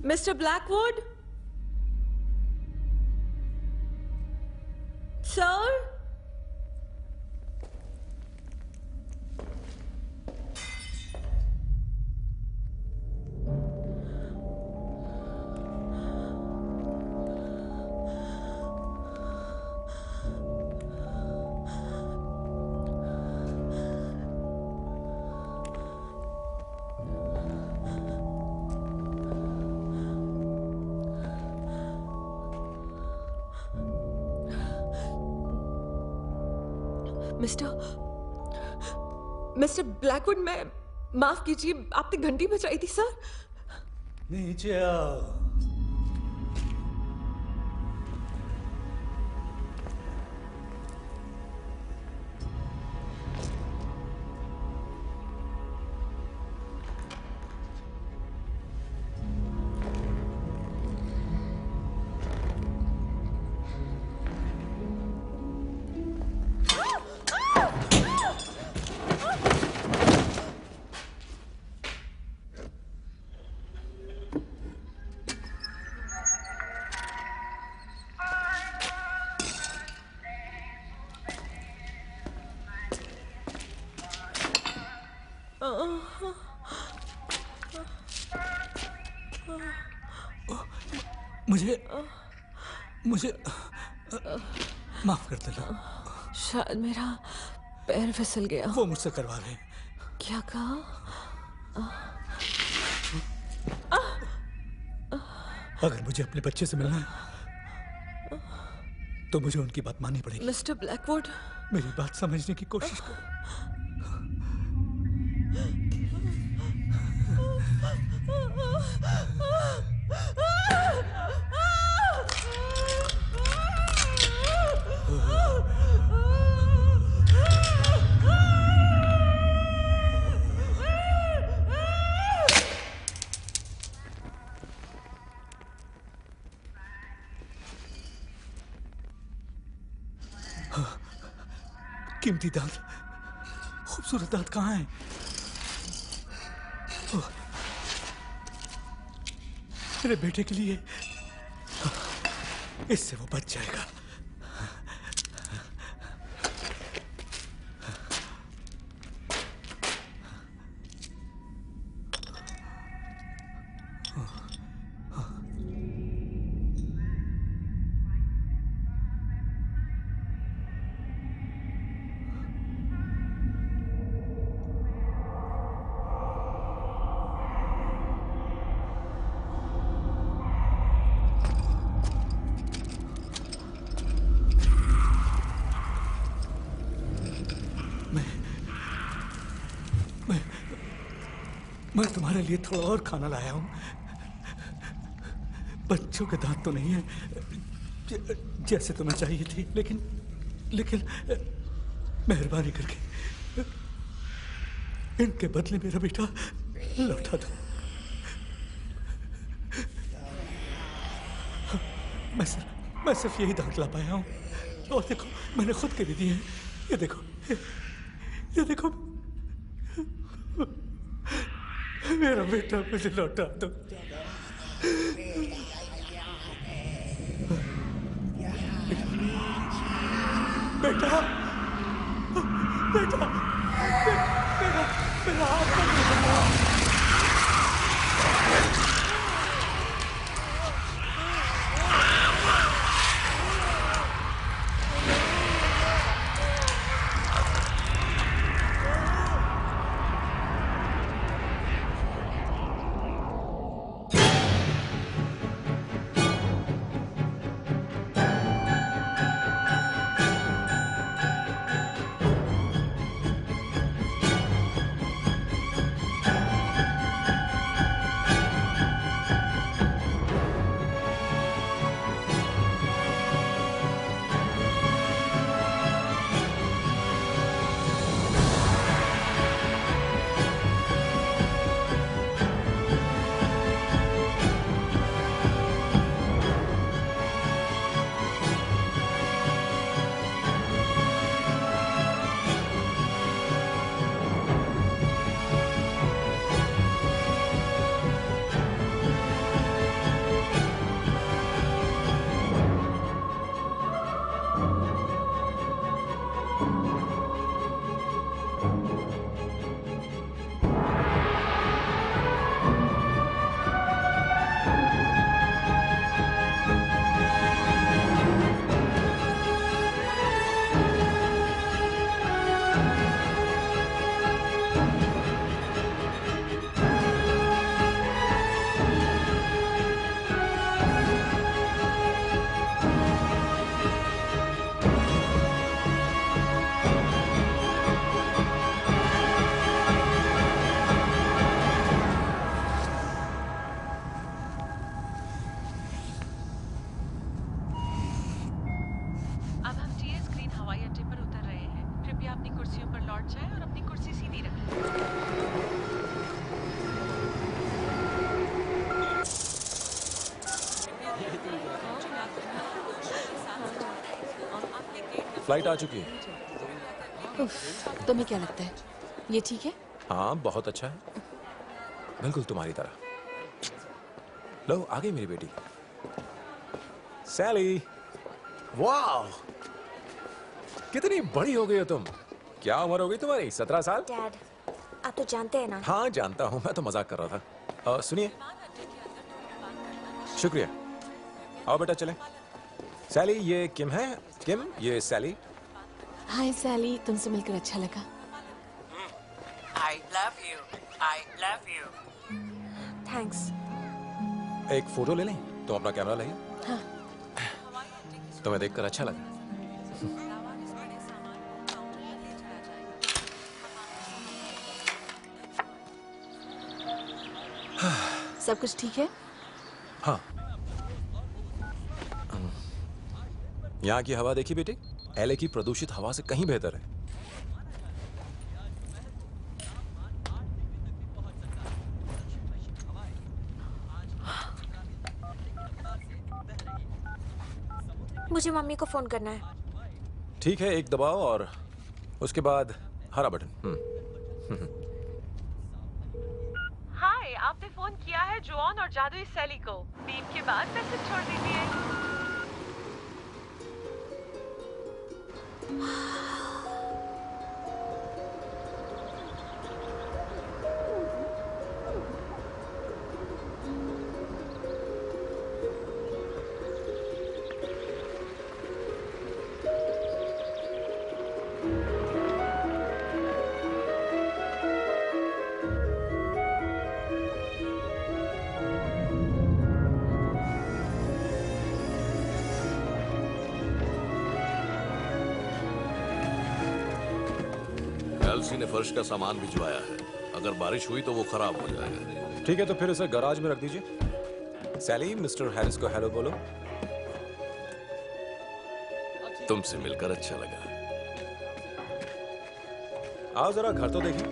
Mister Blackwood? Sir? Mister Blackwood, मैं माफ कीजिए, आपने घंटी बजाई थी सर। नीचे आओ। मुझे माफ कर दे लो। शायद मेरा पैर फिसल गया। वो मुझसे करवा ले। क्या कहा? अगर मुझे अपने बच्चे से मिलना है तो मुझे उनकी बात माननी पड़ेगी। मिस्टर ब्लैकवुड, मेरी बात समझने की कोशिश करो। कीमती दांत, खूबसूरत दांत कहाँ हैं? मेरे बेटे के लिए इससे वो बच जाएगा। मैं तुम्हारे लिए थोड़ा और खाना लाया हूं। बच्चों के दांत तो नहीं है जैसे तुम्हें चाहिए थी, लेकिन मेहरबानी करके इनके बदले मेरा बेटा लौटा दो। मैं सिर्फ यही दांत ला पाया हूं, और देखो मैंने खुद के भी दिए हैं। ये देखो मेरा बेटा मुझे लौटा दो। बेटा बेटा मेरा हाथ अब हम टीएस ग्रीन हवाई अड्डे पर उतर रहे हैं। कृपया अपनी कुर्सियों पर लौट जाएं और अपनी कुर्सी सीधी रखें। फ्लाइट आ चुकी है। तुम्हें क्या लगता है ये ठीक है? हाँ, बहुत अच्छा है, बिल्कुल तुम्हारी तरह। लो, आ गई मेरी बेटी सैली। वाह, कितनी बड़ी हो गई हो तुम। क्या उम्र हो गई तुम्हारी? 17 साल? डैड, आप तो जानते हैं ना। हाँ जानता हूँ, मैं तो मजाक कर रहा था। सुनिए, शुक्रिया। आओ बेटा चलें। सैली, ये किम है। किम, ये सैली। हाय सैली, तुमसे मिलकर अच्छा लगा। I love you. I love you. Thanks. एक फोटो ले लें? तुम अपना कैमरा लाइए। हाँ। तुम्हें देखकर अच्छा लगा। सब कुछ ठीक है? हाँ। यहाँ की हवा देखी बेटी, एलए की प्रदूषित हवा से कहीं बेहतर है। मुझे मम्मी को फोन करना है। ठीक है, एक दबाओ और उसके बाद हरा बटन। हाय, आपने फोन किया है जोन और जादुई सैली को। बीप के बाद मैसेज छोड़ दीजिए। एलसी ने फर्श का सामान भिजवाया है। अगर बारिश हुई तो वो खराब हो जाएगा। ठीक है, तो फिर इसे गराज में रख दीजिए। सैली, मिस्टर हैरिस को हेलो बोलो। तुमसे मिलकर अच्छा लगा। आओ जरा घर तो देखिए।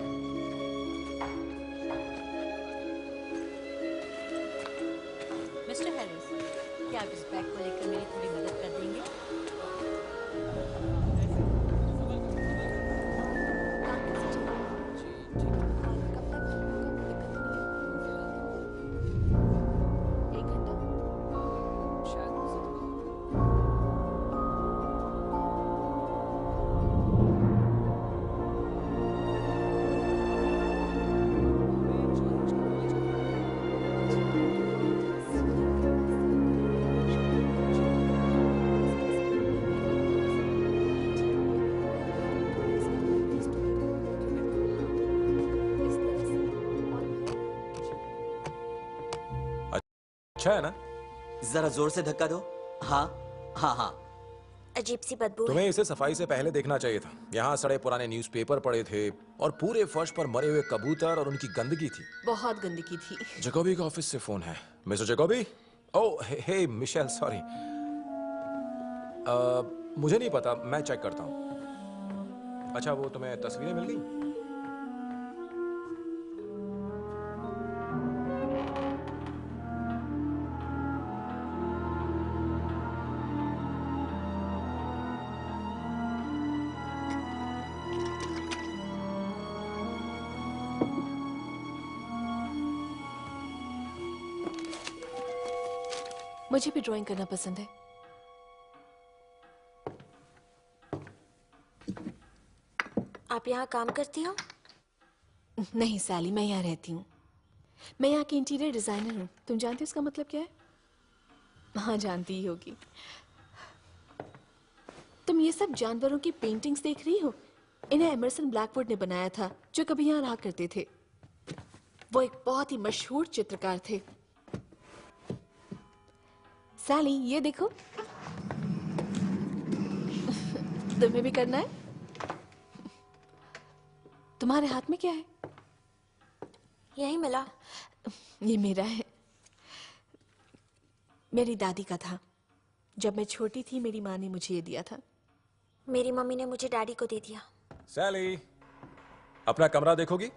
मिस्टर हैरिस, क्या आप इस बैग को लेकर मेरी थोड़ी मदद कर देंगे? अच्छा है ना? जरा जोर से धक्का दो। हाँ हाँ हाँ। अजीब सी बदबू है। तुम्हें इसे सफाई से पहले देखना चाहिए था। यहाँ सड़े पुराने न्यूज़पेपर पड़े थे और पूरे फर्श पर मरे हुए कबूतर और उनकी गंदगी थी। बहुत गंदगी थी। जैकोबी के ऑफिस से फोन है। Mister Jacoby? Oh hey Michelle, sorry. मुझे नहीं पता, मैं चेक करता हूँ। अच्छा, वो तुम्हें तस्वीरें मिल गई? मुझे भी ड्राइंग करना पसंद है। आप यहाँ काम करती हो? नहीं सैली, मैं यहाँ रहती हूँ। मैं यहाँ की इंटीरियर डिजाइनर हूँ। तुम जानती हो इसका मतलब क्या है? हाँ, जानती ही होगी। तुम ये सब जानवरों की पेंटिंग्स देख रही हो? इन्हें एमरसन ब्लैकवुड ने बनाया था, जो कभी यहाँ रहा करते थे। वो एक बहुत ही मशहूर चित्रकार थे। सैली, ये देखो। तुम्हें भी करना है? तुम्हारे हाथ में क्या है? यही मिला। ये मेरा है। मेरी दादी का था। जब मैं छोटी थी मेरी माँ ने मुझे ये दिया था। मेरी मम्मी ने मुझे डैडी को दे दिया। सैली, अपना कमरा देखोगी?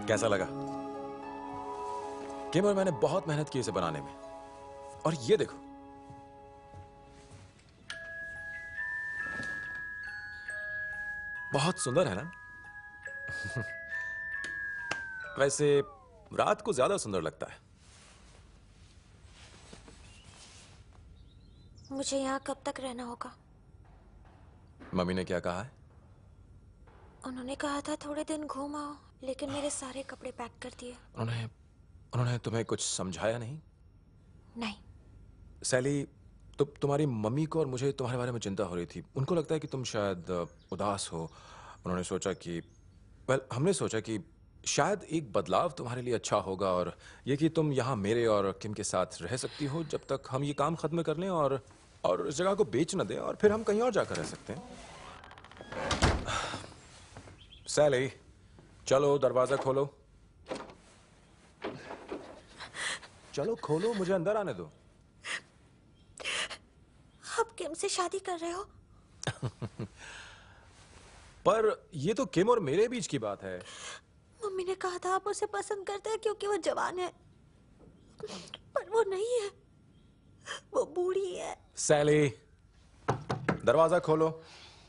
कैसा लगा? किम और मैंने बहुत मेहनत की इसे बनाने में। और ये देखो, बहुत सुंदर है ना? वैसे रात को ज्यादा सुंदर लगता है। मुझे यहाँ कब तक रहना होगा? मम्मी ने क्या कहा है? उन्होंने कहा था थोड़े दिन घूम आओ, लेकिन मेरे सारे कपड़े पैक कर दिए। उन्होंने तुम्हें कुछ समझाया नहीं? नहीं। सैली, तुम्हारी मम्मी को और मुझे तुम्हारे बारे में चिंता हो रही थी। उनको लगता है कि तुम शायद उदास हो। उन्होंने सोचा कि हमने सोचा कि शायद एक बदलाव तुम्हारे लिए अच्छा होगा, और ये कि तुम यहाँ मेरे और किम के साथ रह सकती हो जब तक हम ये काम खत्म कर लें और इस जगह को बेच न दें, और फिर हम कहीं और जाकर रह सकते हैं। सैली, चलो दरवाजा खोलो। चलो खोलो, मुझे अंदर आने दो। आप किम से शादी कर रहे हो? पर ये तो किम और मेरे बीच की बात है। मम्मी ने कहा था आप उसे पसंद करते हैं क्योंकि वो जवान है, पर वो नहीं है, वो बूढ़ी है। सैली, दरवाजा खोलो।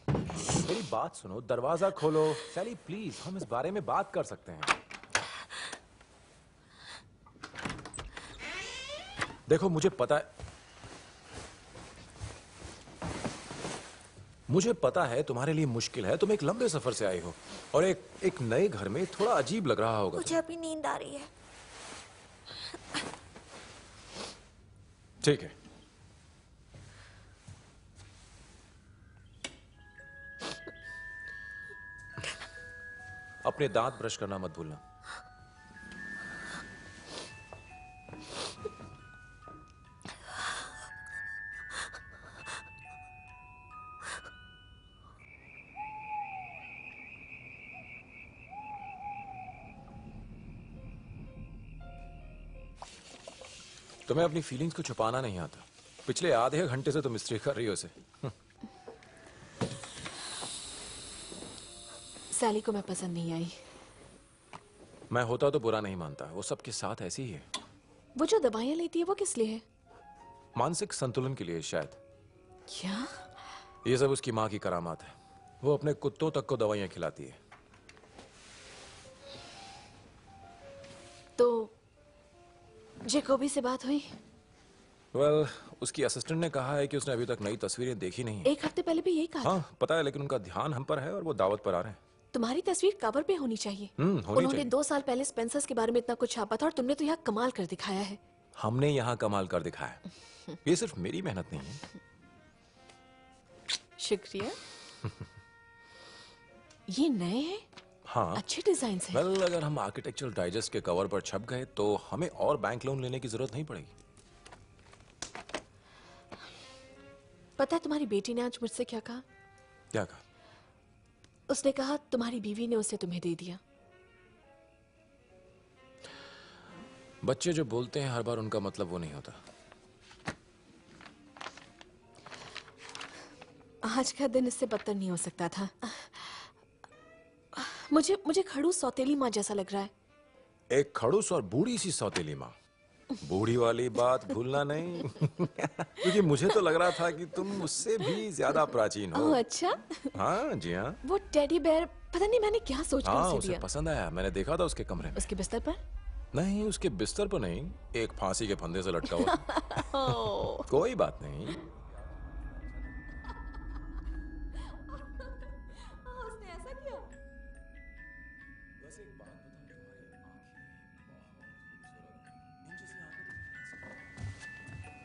मेरी बात सुनो, दरवाजा खोलो। सैली प्लीज, हम इस बारे में बात कर सकते हैं। देखो, मुझे पता है तुम्हारे लिए मुश्किल है। तुम एक लंबे सफर से आई हो और एक नए घर में थोड़ा अजीब लग रहा होगा। मुझे अभी नींद आ रही है। ठीक है। अपने दांत ब्रश करना मत भूलना। तुम्हें अपनी फीलिंग्स को छुपाना नहीं आता। पिछले आधे घंटे से तुम इस्त्री कर रही हो इसे। सैली को मैं पसंद नहीं आई। मैं होता तो बुरा नहीं मानता। वो सबके साथ ऐसी ही है। वो जो दवाइयां लेती है वो किस लिए है? मानसिक संतुलन के लिए शायद। क्या? ये सब उसकी माँ की करामात है। वो अपने कुत्तों तक को दवाइयां खिलाती है। तो जेकोबी से बात हुई? उसकी असिस्टेंट ने कहा है कि उसने अभी तक नई तस्वीरें देखी नहीं है। एक हफ्ते पहले भी यही कहा। हाँ पता है, लेकिन उनका ध्यान हम पर है और वो दावत पर आ रहे हैं। तुम्हारी तस्वीर कवर पे होनी चाहिए। उन्होंने 2 साल पहले स्पेंसर्स के बारे में इतना कुछ छापा था और तुमने तो यहाँ कमाल कर दिखाया है। हमने यहाँ कमाल कर दिखाया। ये सिर्फ मेरी मेहनत नहीं है। शुक्रिया। ये नए हैं? हाँ, अच्छे डिजाइन हैं। अगर हम आर्किटेक्चरल डाइजेस्ट के कवर पर छप गए तो हमें और बैंक लोन लेने की जरूरत नहीं पड़ेगी। पता है तुम्हारी बेटी ने आज मुझसे क्या कहा? क्या कहा? उसने कहा तुम्हारी बीवी ने उसे तुम्हें दे दिया। बच्चे जो बोलते हैं हर बार उनका मतलब वो नहीं होता। आज का दिन इससे बदतर नहीं हो सकता था। मुझे खड़ूस सौतेली माँ जैसा लग रहा है। एक खड़ूस और बूढ़ी सी सौतेली माँ। बूढ़ी वाली बात भूलना नहीं। क्योंकि मुझे तो लग रहा था कि तुम मुझसे भी ज्यादा प्राचीन हो। ओह अच्छा। हाँ जी हाँ। वो टेडी बेयर पता नहीं मैंने क्या सोच कर हाँ उसे उसे दिया। पसंद आया, मैंने देखा था उसके कमरे में। उसके बिस्तर पर? नहीं उसके बिस्तर पर नहीं, एक फांसी के फंदे से लटका हुआ। ओह। कोई बात नहीं। उसने ऐसा किया? बस एक बात बता, तुम्हारी आंखें बहुत खूबसूरत हैं। इन जैसी आंखें तो मैंने ऐसी-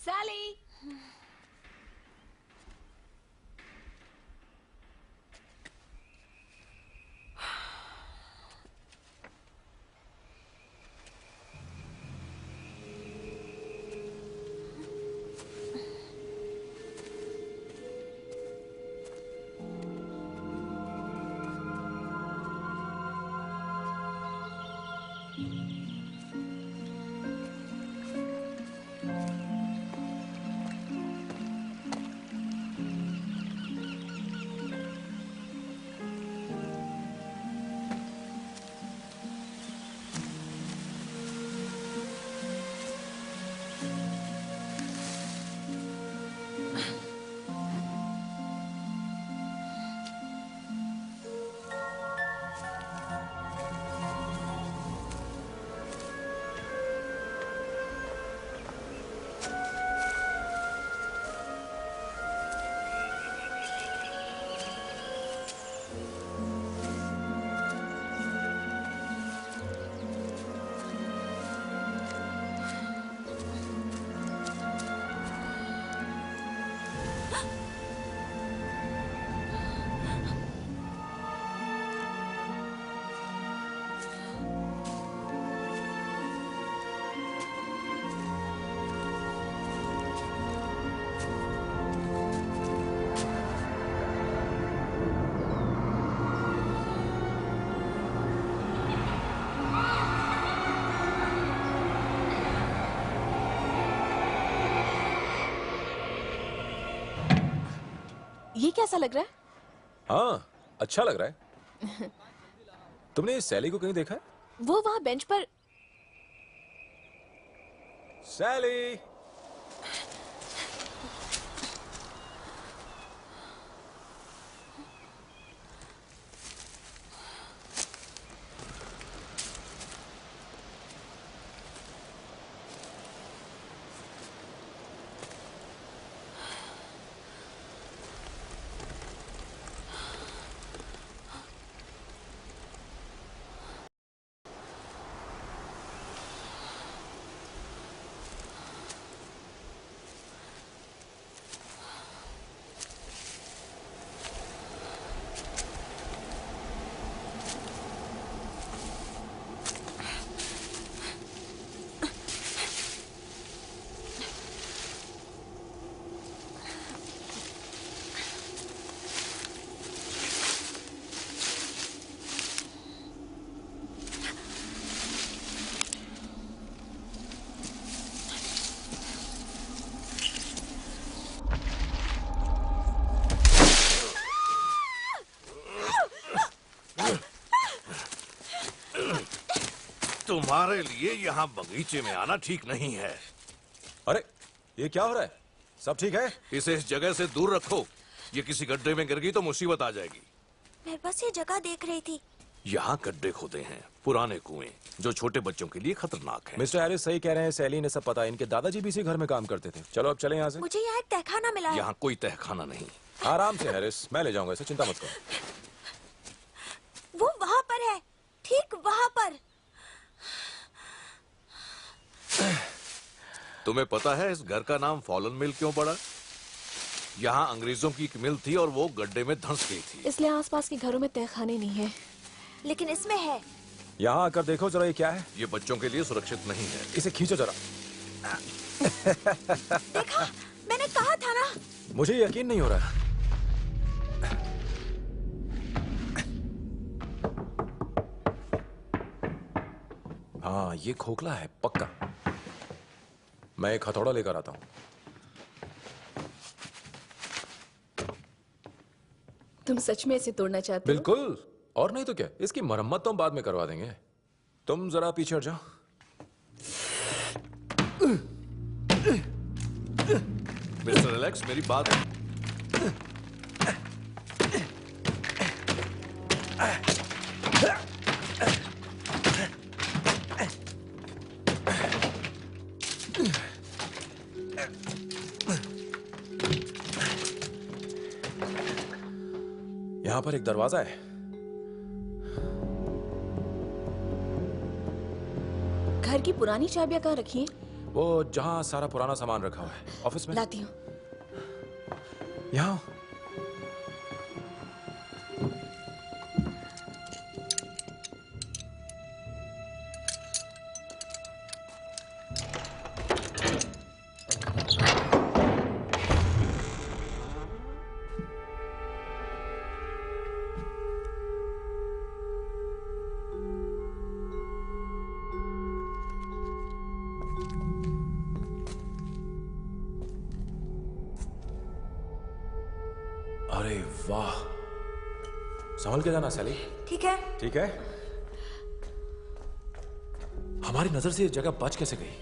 सैली। ये कैसा लग रहा है? हाँ अच्छा लग रहा है। तुमने सैली को कहीं देखा है? वो वहाँ बेंच पर। सैली। तुम्हारे लिए यहाँ बगीचे में आना ठीक नहीं है। अरे ये क्या हो रहा है? सब ठीक है? इसे इस जगह से दूर रखो। ये किसी गड्ढे में गिर गई तो मुसीबत आ जाएगी। मैं बस ये जगह देख रही थी। यहाँ गड्ढे खोदे हैं, पुराने कुएं, जो छोटे बच्चों के लिए खतरनाक हैं। मिस्टर हैरिस सही कह रहे हैं, सैली ने सब पता है। इनके दादाजी भी इसी घर में काम करते थे। चलो अब चले यहाँ से। मुझे यहाँ एक तहखाना मिला है। यहाँ कोई तहखाना नहीं। आराम से हैरिस, मैं ले जाऊंगा इसे, चिंता मत करो। वो वहाँ पर है, ठीक वहाँ पर। तुम्हें पता है इस घर का नाम फॉलन मिल क्यों पड़ा? यहाँ अंग्रेजों की एक मिल थी और वो गड्ढे में धंस गई थी। इसलिए आसपास के घरों में तहखाने नहीं है। लेकिन इसमें है। यहाँ आकर देखो जरा, ये क्या है? ये बच्चों के लिए सुरक्षित नहीं है। इसे खींचो जरा। देखा, मैंने कहा था ना। मुझे यकीन नहीं हो रहा है। हाँ, ये खोखला है पक्का। मैं एक हथौड़ा लेकर आता हूं। तुम सच में इसे तोड़ना चाहते हो? बिल्कुल, और नहीं तो क्या, इसकी मरम्मत तो हम बाद में करवा देंगे। तुम जरा पीछे हट जाओ। मिस्टर एलेक्स, मेरी बात। यहां पर एक दरवाजा है। घर की पुरानी चाबियां कहाँ रखी हैं? वो जहां सारा पुराना सामान रखा हुआ है, ऑफिस में। लाती हूँ। यहाँ। अरे वाह, संभल के जाना सैली। ठीक है। ठीक है। हमारी नजर से ये जगह बच कैसे गई?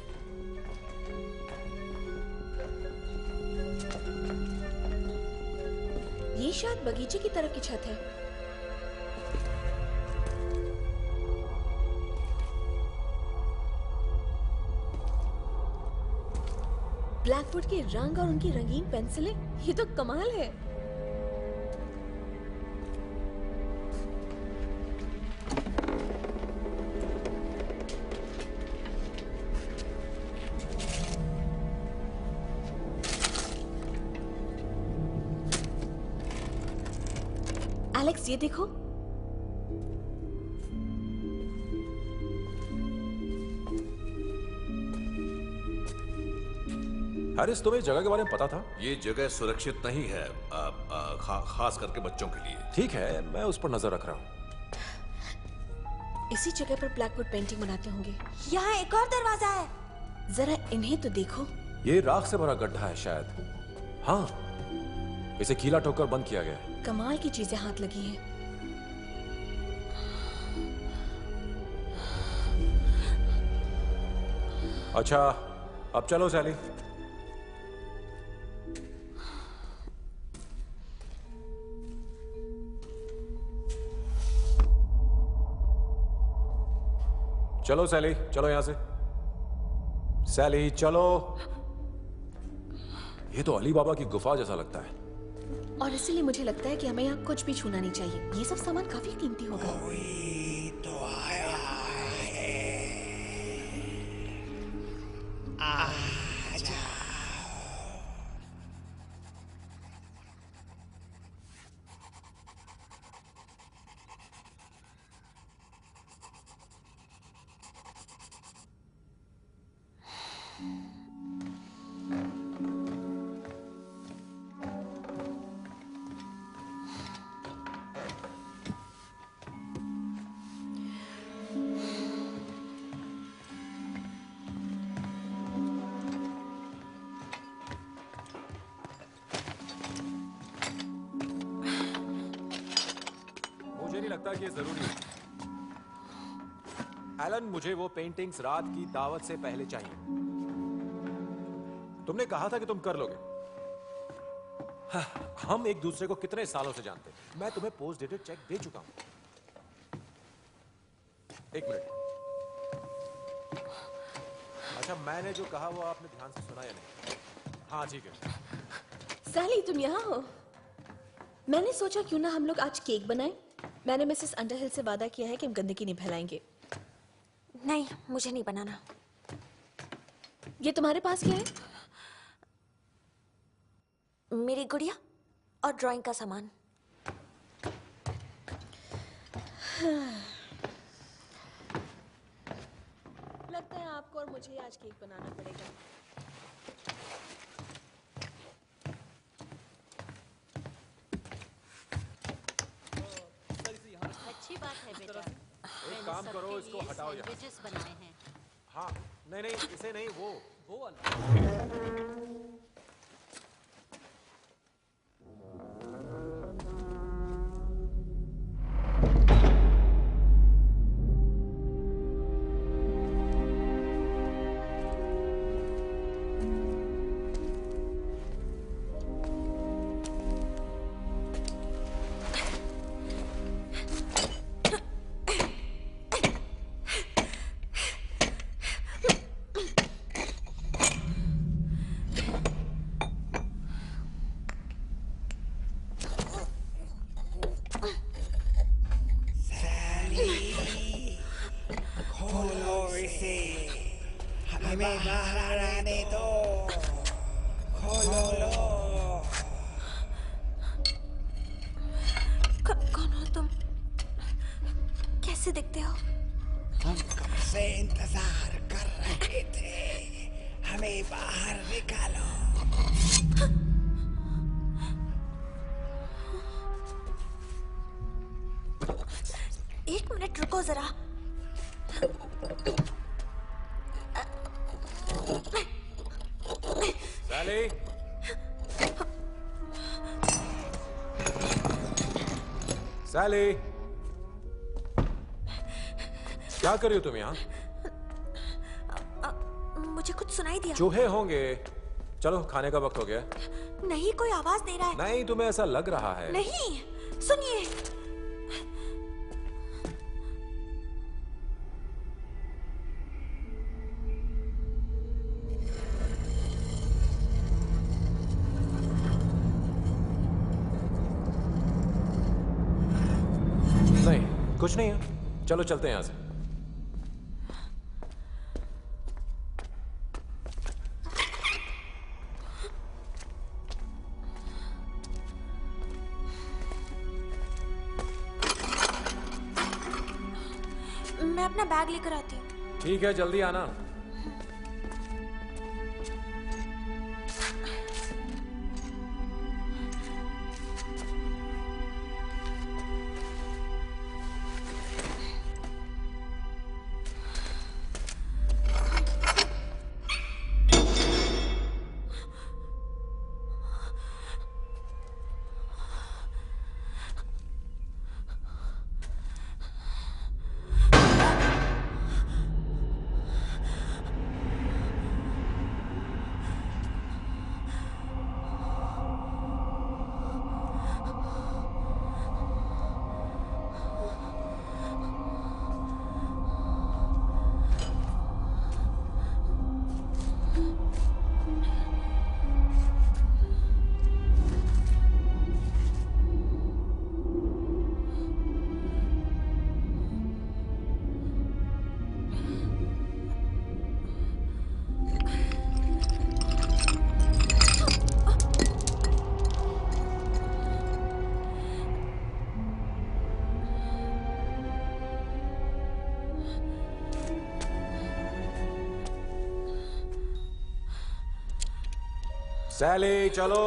ये शायद बगीचे की तरफ की छत है। ब्लैकवुड के रंग और उनकी रंगीन पेंसिलें, ये तो कमाल है। एलेक्स, ये देखो। हैरिस, तुम्हें इस जगह के बारे में पता था? ये जगह सुरक्षित नहीं है, खास करके बच्चों के लिए। ठीक है, मैं उस पर नजर रख रहा हूँ। इसी जगह पर ब्लैकवुड पेंटिंग बनाते होंगे। यहाँ एक और दरवाजा है। जरा इन्हें तो देखो। ये राख से भरा गड्ढा है शायद। हाँ, इसे कीला ठोकर बंद किया गया है। कमाल की चीजें हाथ लगी हैं। अच्छा, अब चलो सैली। चलो सैली, चलो यहां से। सैली चलो। ये तो अली बाबा की गुफा जैसा लगता है। और इसीलिए मुझे लगता है कि हमें यहाँ कुछ भी छूना नहीं चाहिए। ये सब सामान काफी कीमती होगा। लगता कि ये जरूरी है। एलन, मुझे वो पेंटिंग्स रात की दावत से पहले चाहिए। तुमने कहा था कि तुम कर लोगे। हम एक दूसरे को कितने सालों से जानते हैं? मैं तुम्हें पोस्ट डेटेड चेक दे चुका हूं। एक मिनट। अच्छा, मैंने जो कहा वो आपने ध्यान से सुना या नहीं? हाँ ठीक है। सैली, तुम यहाँ हो? मैंने सोचा क्यों ना हम लोग आज केक बनाएं। मैंने मिसेस अंडरहिल से वादा किया है कि हम गंदगी नहीं फैलाएंगे। नहीं, मुझे नहीं बनाना। ये तुम्हारे पास क्या है? मेरी गुड़िया और ड्राइंग का सामान। लगता है आपको और मुझे आज केक बनाना पड़ेगा। अच्छी बात है बेटा। एक काम करो, इसको हटाओ यहाँ। सैंडविचेस बनाए हैं। हाँ, नहीं, इसे नहीं, वो वाला। हमें बाहर आने दो, खोलो लो। कौन हो तुम? कैसे दिखते हो? हम कब से इंतजार कर रहे थे, हमें बाहर निकालो। एक मिनट रुको जरा। सैली, सैली, क्या कर रही हो तुम यहाँ? मुझे कुछ सुनाई दिया। चूहे होंगे। चलो, खाने का वक्त हो गया। नहीं, कोई आवाज दे रहा है। नहीं, तुम्हें ऐसा लग रहा है। नहीं, सुनिए। नहीं, कुछ नहीं है। चलो चलते हैं यहाँ से। मैं अपना बैग लेकर आती हूँ। ठीक है, जल्दी आना। सैली, चलो।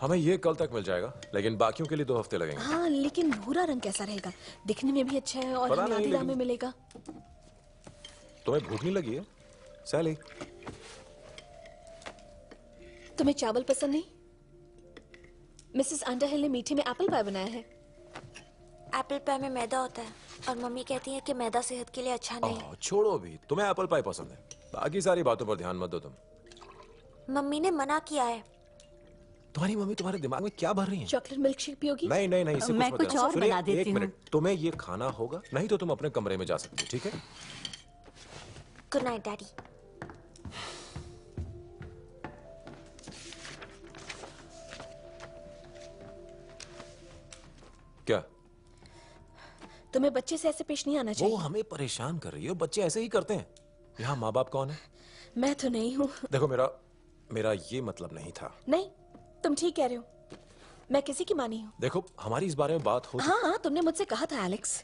हमें ये कल तक मिल जाएगा, लेकिन बाकियों के लिए 2 हफ्ते लगेंगे। हाँ, लेकिन भूरा रंग कैसा रहेगा? दिखने में भी अच्छा है और पता हमें नहीं, आधी दाम में लेकिन- मिलेगा। तुम्हें भूख नहीं लगी है सैली? तुम्हें चावल पसंद नहीं? मिसेस अंडरहिल ने मीठे में एप्पल पाई बनाया है। एप्पल पाई में मैदा होता है और मम्मी कहती है कि मैदा सेहत के लिए अच्छा नहीं। ओह, छोड़ो भी, तुम्हें एप्पल पाई पसंद है, बाकी सारी बातों पर ध्यान मत दो तुम। मम्मी ने मना किया है। तुम्हारी मम्मी तुम्हारे दिमाग में क्या भर रही है? चॉकलेट मिल्क शेक पियोगी? नहीं नहीं नहीं, इसे मैं मत कुछ कहना। और सुनिए, बना देती एक हूँ। मिनट, तुम्हें ये खाना होगा, नहीं तो तुम अपने कमरे में जा सकती हो, ठीक है? Good night daddy. क्या? तुम्हें बच्चे से ऐसे पेश नहीं आना वो चाहिए। हमें परेशान कर रही है, बच्चे ऐसे ही करते हैं। यहाँ माँ बाप कौन है? मैं तो नहीं हूँ। देखो, मेरा ये मतलब नहीं था। नहीं, तुम ठीक कह रहे हो। मैं किसी की माँ नहीं हूँ। देखो, हमारी इस बारे में बात हो हाँ हाँ, तुमने मुझसे कहा था एलेक्स।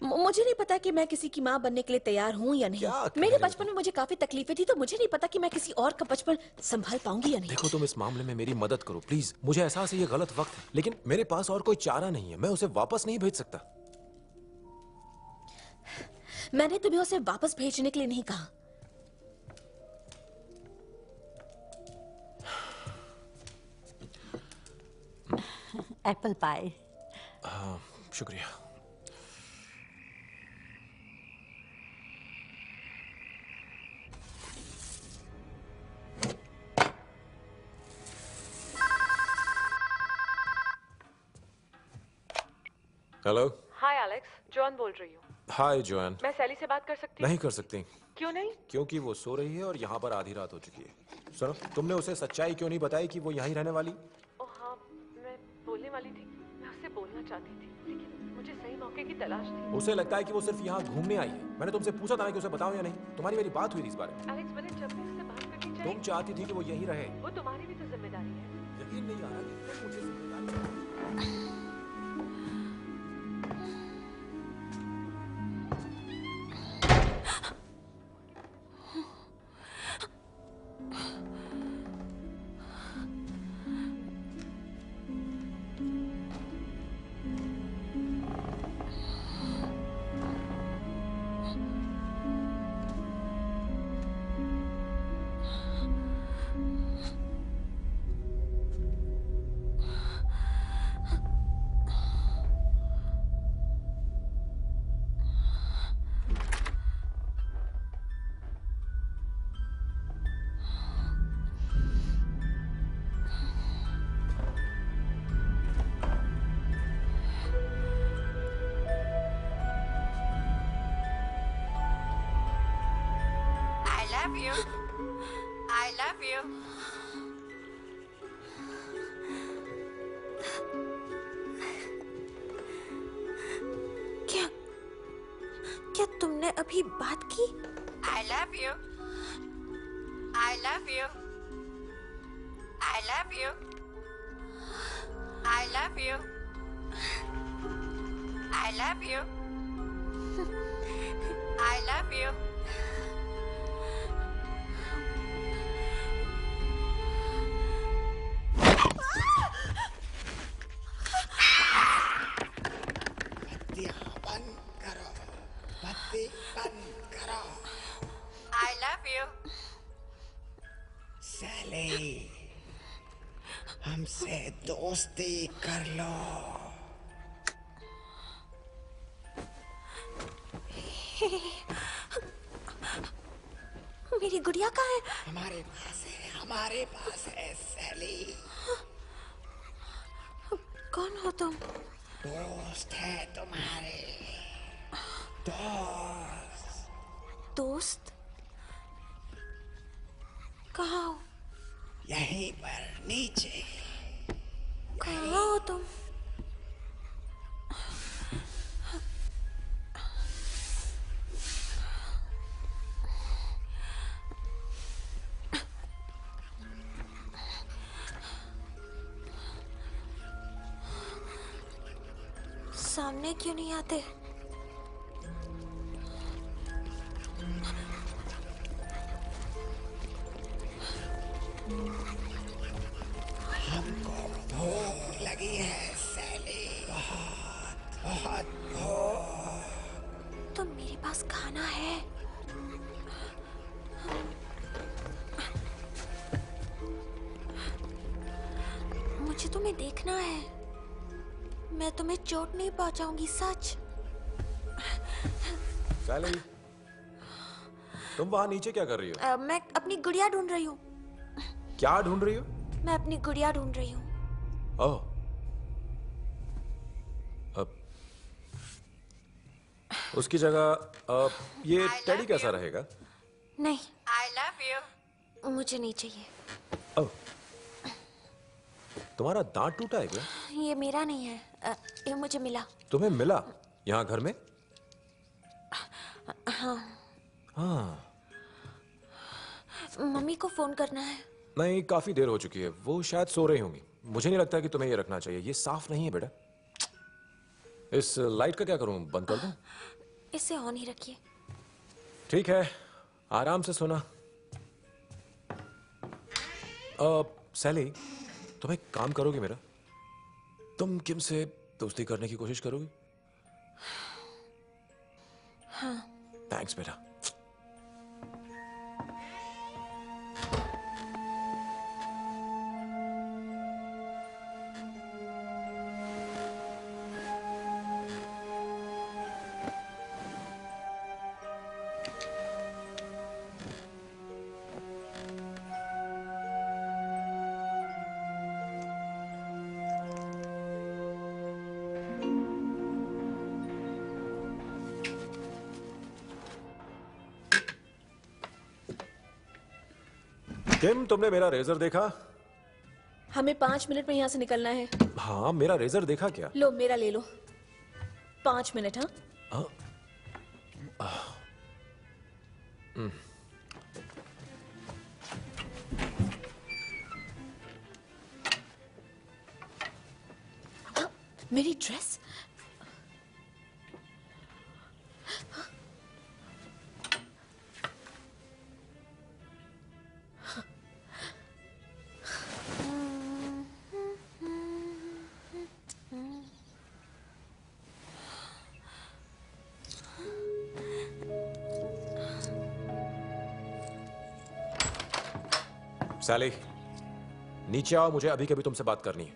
मुझे नहीं पता कि मैं किसी की माँ बनने के लिए तैयार हूँ या नहीं। क्या कह मेरे रहे हो? बचपन में मुझे काफी तकलीफें थी, तो मुझे नहीं पता कि मैं किसी और का बचपन संभाल पाऊंगी या नहीं। देखो, तुम इस मामले में मेरी मदद करो प्लीज। मुझे एहसास है ये गलत वक्त है, लेकिन मेरे पास और कोई चारा नहीं है। मैं उसे वापस नहीं भेज सकता। मैंने तुम्हें उसे वापस भेजने के लिए नहीं कहा। Apple pie. हाँ, शुक्रिया। हेलो। हाय एलेक्स, जॉन बोल रही हूँ। हाय जोएन। मैं सैली से बात कर सकती हूँ? नहीं कर सकती। क्यों नहीं? क्योंकि वो सो रही है और यहाँ पर आधी रात हो चुकी है। सुनो, तुमने उसे सच्चाई क्यों नहीं बताई कि वो यहीं रहने वाली? ओह हाँ, मैं बोलने वाली थी। मैं उससे बोलना चाहती थी, लेकिन मुझे सही मौके की तलाश थी। उसे लगता है कि वो सिर्फ यहाँ घूमने आई है। मैंने तुमसे पूछा था कि उसे बताऊं या नहीं। तुम्हारी मेरी बात हुई थी इस बारे में। एलेक्स, मैंने जब भी उससे बात करनी तुम चाहती थी कि वो यहीं रहे। वो तुम्हारी भी तो जिम्मेदारी है। यकीन नहीं आ रहा कि तुम मुझे जिम्मेदारी- I love you. I love you. क्या क्या तुमने अभी बात की? I love you. I love you. I love you. I love you. I love you. I love you. बत्तियां बंद करो, बत्ती बंद करो। I love you. सैली, हमसे दोस्ती कर लो। मेरी गुड़िया कहाँ है? हमारे पास है सैली। कौन हो तुम? दोस्त है तुम्हारे, दोस्त। दोस्त? कहाँ हो? यहीं पर नीचे। कहाँ हो तुम? सामने क्यों नहीं आते? हमको पास खाना है। मुझे तुम्हें देखना है। मैं तुम्हें चोट नहीं पहुंचाऊंगी, सच। सैली, तुम वहां नीचे क्या कर रही हो? मैं अपनी गुड़िया ढूंढ रही हूँ। क्या ढूंढ रही हो? मैं अपनी गुड़िया ढूंढ रही हूँ। ओह, अब उसकी जगह ये टेडी कैसा रहेगा? नहीं, I love you. मुझे नहीं चाहिए। ओह, तुम्हारा दांत टूटा है क्या? ये मेरा नहीं है, ये मुझे मिला। तुम्हें मिला यहाँ घर में? हाँ। हाँ। मम्मी को फोन करना है। नहीं, काफी देर हो चुकी है, वो शायद सो रही होंगी। मुझे नहीं लगता कि तुम्हें ये रखना चाहिए, ये साफ नहीं है बेटा। इस लाइट का क्या करूं, बंद कर दूं? इसे ऑन ही रखिए। ठीक है, आराम से सोना। सैली, तुम एक काम करोगे मेरा? तुम किम से दोस्ती करने की कोशिश करोगी? हाँ। थैंक्स बेटा। किम, तुमने मेरा रेजर देखा? हमें 5 मिनट में यहाँ से निकलना है। हाँ, मेरा रेजर देखा क्या? लो, मेरा ले लो। 5 मिनट। हाँ। मेरी ड्रेस। सैली, नीचे आओ, मुझे अभी कभी तुमसे बात करनी है।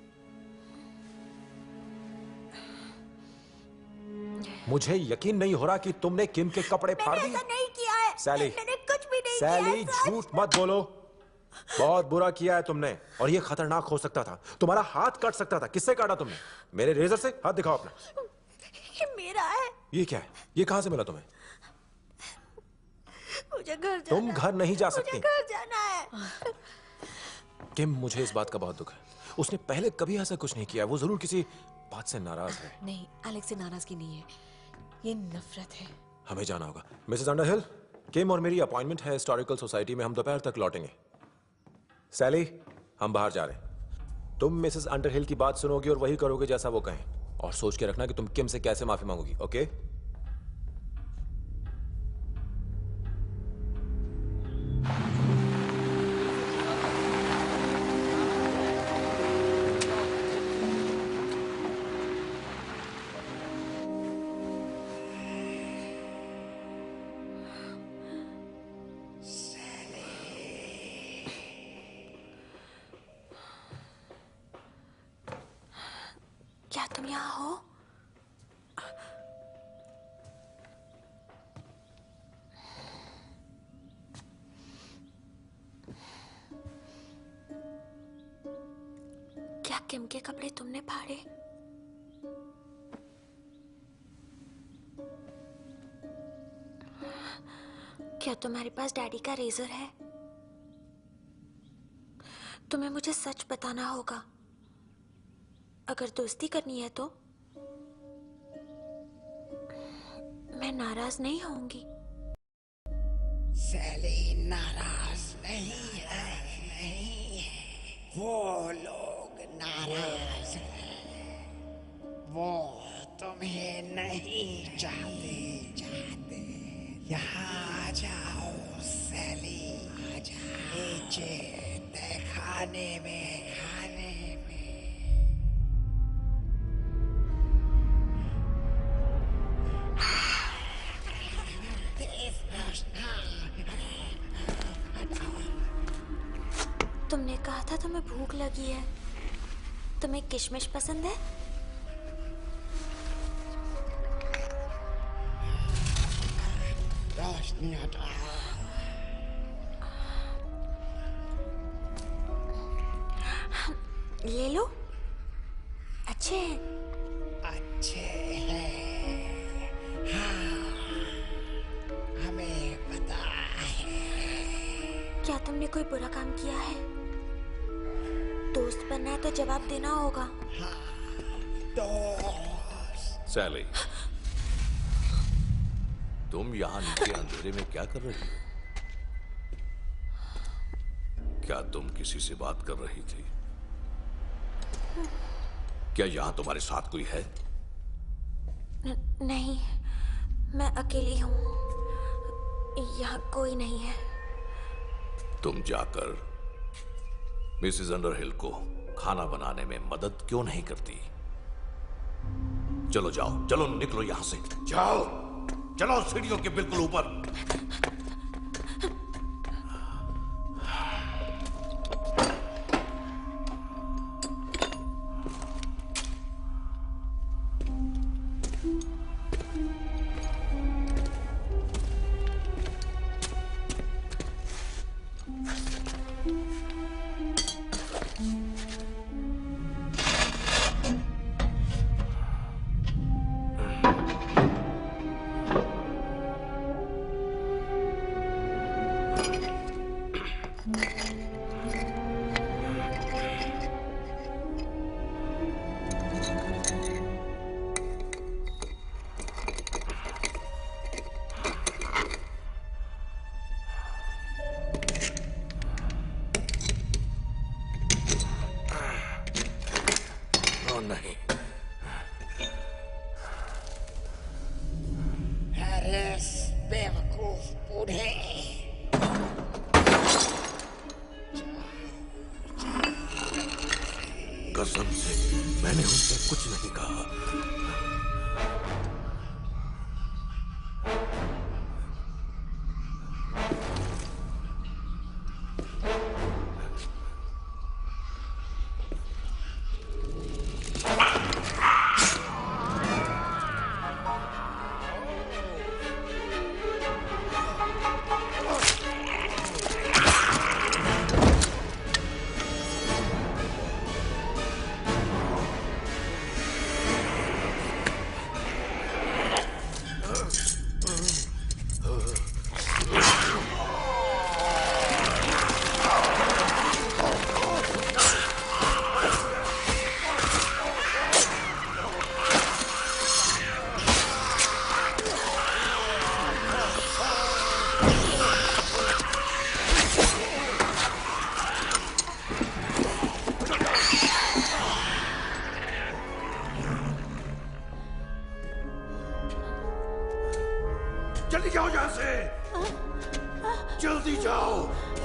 मुझे यकीन नहीं हो रहा कि तुमने किम के कपड़े फाड़ दिए। मैंने ऐसा नहीं किया है। सैली, मैंने कुछ भी नहीं सैली, किया है। झूठ मत बोलो। बहुत बुरा किया है तुमने, और ये खतरनाक हो सकता था। तुम्हारा हाथ कट सकता था। किससे काटा तुमने? मेरे रेजर से? हाथ दिखाओ अपना। ये मेरा है। ये क्या है? ये कहां से मिला तुम्हें? मुझे घर जाना। तुम घर नहीं जा सकती। मुझे घर जाना है। किम, मुझे इस बात का बहुत दुख है। उसने पहले कभी ऐसा कुछ नहीं किया। वो जरूर किसी बात से नाराज है। नहीं, एलेक्स से नाराजगी नहीं है, ये नफरत है। हमें जाना होगा। मिसेस अंडरहिल, किम और मेरी अपॉइंटमेंट है हिस्टोरिकल सोसाइटी में। हम दोपहर तक लौटेंगे। सैली, हम बाहर जा रहे हैं। तुम मिसेस अंडरहिल की बात सुनोगी और वही करोगे जैसा वो कहें। और सोच के रखना कि तुम किम से कैसे माफी मांगोगी, ओके? क्या तुम यहाँ हो? क्या किम के कपड़े तुमने फाड़े? क्या तुम्हारे पास डैडी का रेजर है? तुम्हें मुझे सच बताना होगा। अगर दोस्ती करनी है तो मैं नाराज नहीं होऊंगी। सैली नाराज नहीं है, नहीं है। वो लोग नाराज हैं। वो तुम्हें नहीं चाहते। यहाँ आ जाओ सैली, आ जाओ नीचे खाने में। तुमने कहा था तुम्हें भूख लगी है। तुम्हें किशमिश पसंद है? रोशनी हटा। ले लो, अच्छे हैं। अच्छे हैं, हाँ, हमें पता है। क्या तुमने कोई बुरा काम किया है? दोस्त बनना है तो जवाब देना होगा। दोस्त। सैली, तुम यहाँ नीचे अंधेरे में क्या कर रही हो? क्या तुम किसी से बात कर रही थी? क्या यहाँ तुम्हारे साथ कोई है? नहीं, मैं अकेली हूँ। यहाँ कोई नहीं है। तुम जाकर मिसेस अंडरहिल को खाना बनाने में मदद क्यों नहीं करती? चलो जाओ, चलो निकलो यहां से। जाओ, चलो सीढ़ियों के बिल्कुल ऊपर। नहीं, हैरिस, बेवकूफ बूढ़े। कसम से मैंने उनसे कुछ नहीं कहा। जल्दी जाओ यहां से, जल्दी जाओ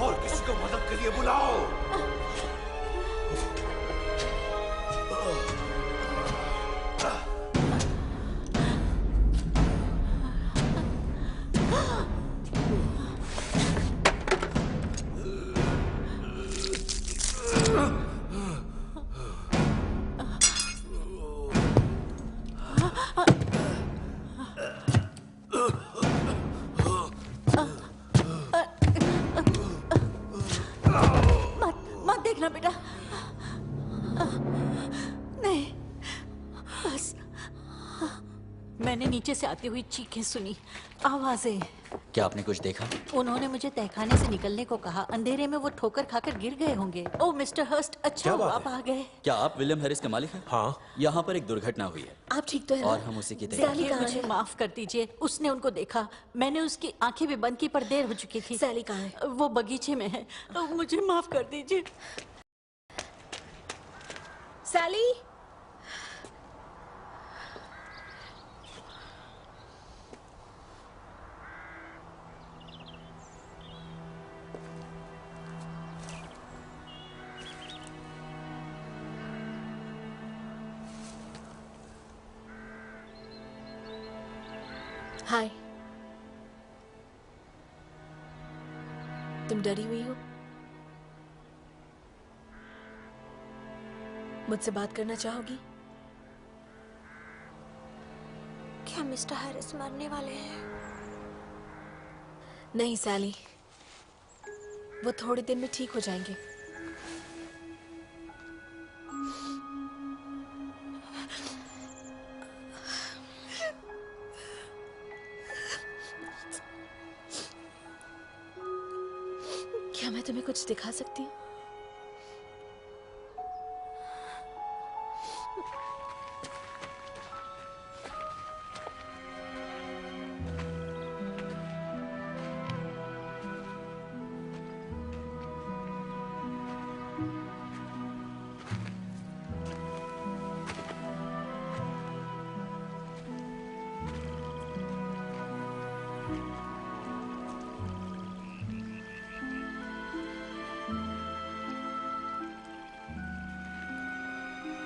और किसी को मदद के लिए बुलाओ। मत देखना बेटा। नहीं, बस। मैंने नीचे से आती हुई चीखें सुनी, आवाजें। क्या आपने कुछ देखा? उन्होंने मुझे तहखाने से निकलने को कहा। अंधेरे में वो ठोकर खाकर गिर गए होंगे। ओह मिस्टर हर्स्ट, अच्छा हुआ आप आ गए। क्या आप विलियम हैरिस के मालिक हैं? हाँ। यहाँ पर एक दुर्घटना हुई है आप ठीक तो है ना? और हम उसी की तैयारी देखिए, मुझे माफ कर दीजिए। उसने उनको देखा, मैंने उसकी आंखें भी बंद की पर देर हो चुकी थी। सैली कहाँ है? वो बगीचे में है। मुझे माफ कर दीजिए। सैली, हाय। तुम डरी हुई हो? मुझसे बात करना चाहोगी? क्या मिस्टर हैरिस मरने वाले हैं? नहीं सैली, वो थोड़े दिन में ठीक हो जाएंगे। क्या मैं तुम्हें कुछ दिखा सकती हूँ?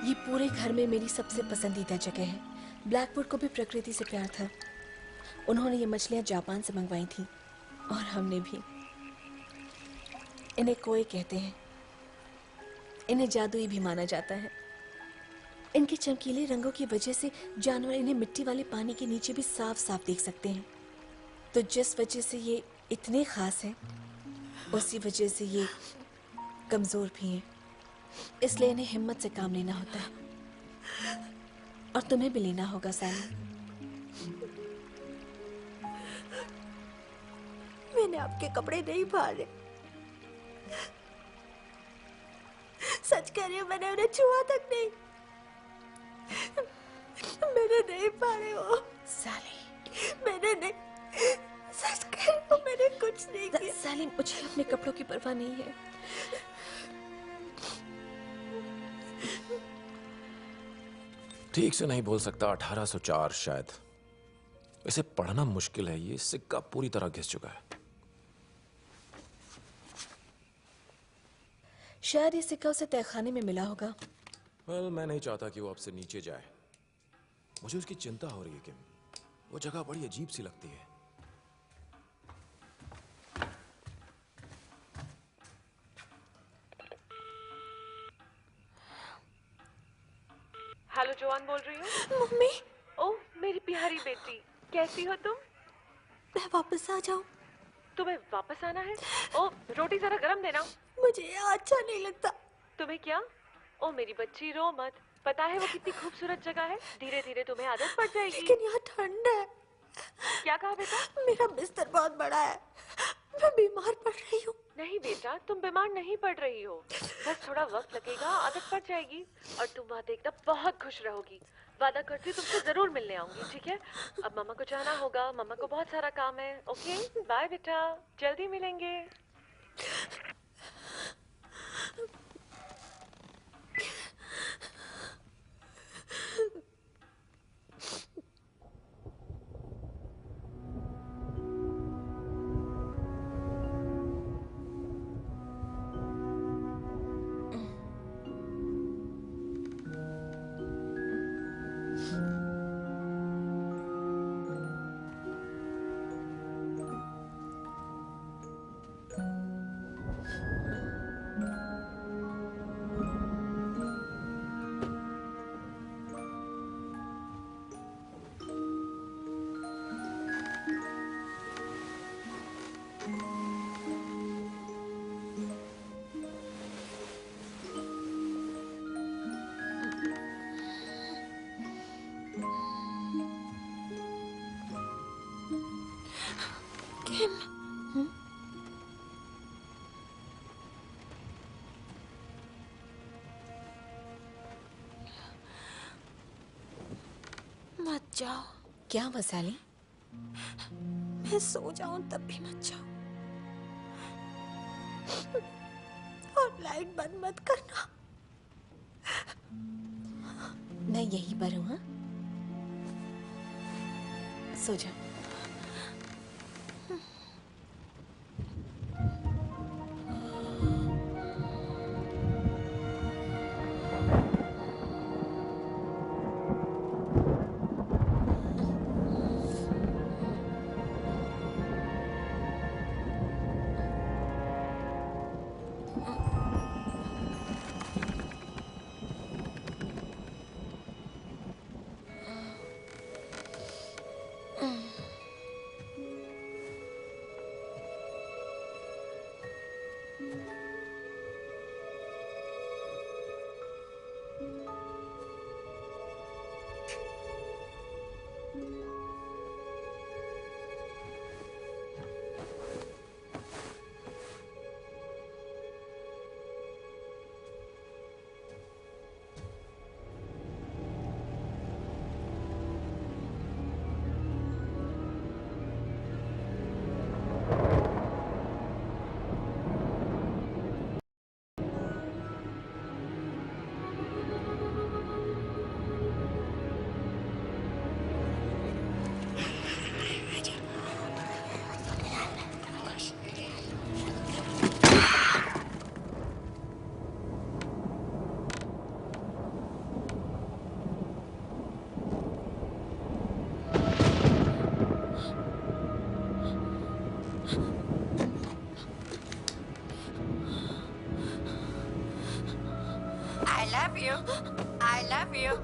ये पूरे घर में मेरी सबसे पसंदीदा जगह है। ब्लैकवुड को भी प्रकृति से प्यार था। उन्होंने ये मछलियां जापान से मंगवाई थी और हमने भी। इन्हें कोई कहते हैं। इन्हें जादुई भी माना जाता है। इनके चमकीले रंगों की वजह से जानवर इन्हें मिट्टी वाले पानी के नीचे भी साफ साफ देख सकते हैं। तो जिस वजह से ये इतने खास हैं, उसी वजह से ये कमजोर भी हैं। इसलिए इन्हें हिम्मत से काम लेना होता है। और तुम्हें भी लेना होगा सैली। मैंने आपके कपड़े नहीं फाड़े। सच कह रही हूँ, मैंने उन्हें छुआ तक नहीं। मैंने नहीं फाड़े वो। सैली, मैंने नहीं, सच कह रही हूँ, मैंने कुछ नहीं किया। सैली, मुझे अपने कपड़ों की परवाह नहीं है। ठीक से नहीं बोल सकता। 1804 शायद। इसे पढ़ना मुश्किल है। ये सिक्का पूरी तरह घिस चुका है। शायद ये सिक्का उसे तहखाने में मिला होगा। well, मैं नहीं चाहता कि वो आपसे नीचे जाए। मुझे उसकी चिंता हो रही है कि वो जगह बड़ी अजीब सी लगती है। हेलो जोआन बोल रही हूँ। मम्मी। ओह मेरी प्यारी बेटी, कैसी हो तुम? मैं वापस आ जाऊं? तुम्हें वापस आना है? ओह रोटी जरा गरम देना। मुझे यहाँ अच्छा नहीं लगता। तुम्हें क्या? ओह मेरी बच्ची रो मत। पता है वो कितनी खूबसूरत जगह है। धीरे धीरे तुम्हें आदत पड़ जाएगी। लेकिन यहाँ ठंड है। क्या कहा बेटा? मेरा बिस्तर बहुत बड़ा है। मैं बीमार पड़ रही हूँ। नहीं बेटा, तुम बीमार नहीं पड़ रही हो। बस थोड़ा वक्त लगेगा, आदत पड़ जाएगी और तुम वहाँ देखना बहुत खुश रहोगी। वादा करती हूँ तुमसे जरूर मिलने आऊंगी, ठीक है? अब मम्मा को जाना होगा, मम्मा को बहुत सारा काम है। ओके बाय बेटा, जल्दी मिलेंगे। मत जाओ। क्या वैशाली? मैं सो जाऊं तब भी मत जाओ। और लाइट बंद मत करना। मैं यहीं पर हूँ। हाँ, सो जाओ। I love you. I love you.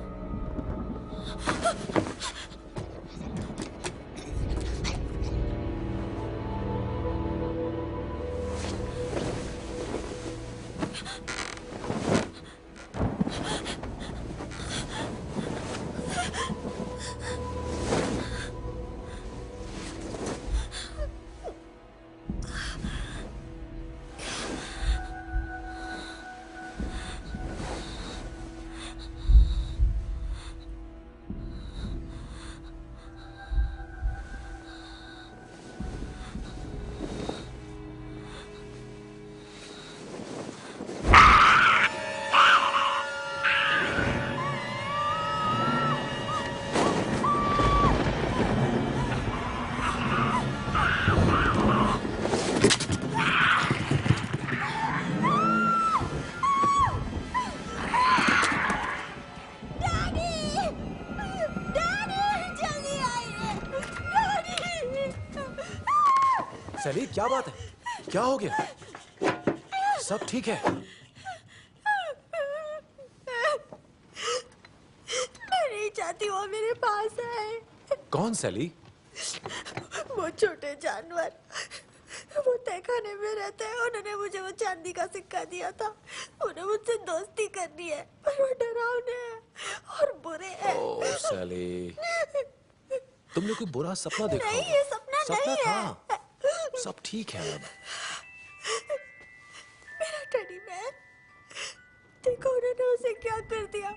सैली, क्या बात है? क्या हो गया? सब ठीक है? मैं नहीं चाहती वो मेरे पास आए। कौन सैली? वो छोटे जानवर, वो तहखाने में रहते हैं। उन्होंने मुझे वो चांदी का सिक्का दिया था। उन्हें मुझसे दोस्ती करनी है, पर वो डरावने हैं और बुरे हैं। ओह सैली, तुमने कोई बुरा सपना देखा नहीं, होगा। ये सपना नहीं था। है। सब ठीक है अब। मेरा टेडी बेयर, देखो उन्होंने उसे क्या कर दिया।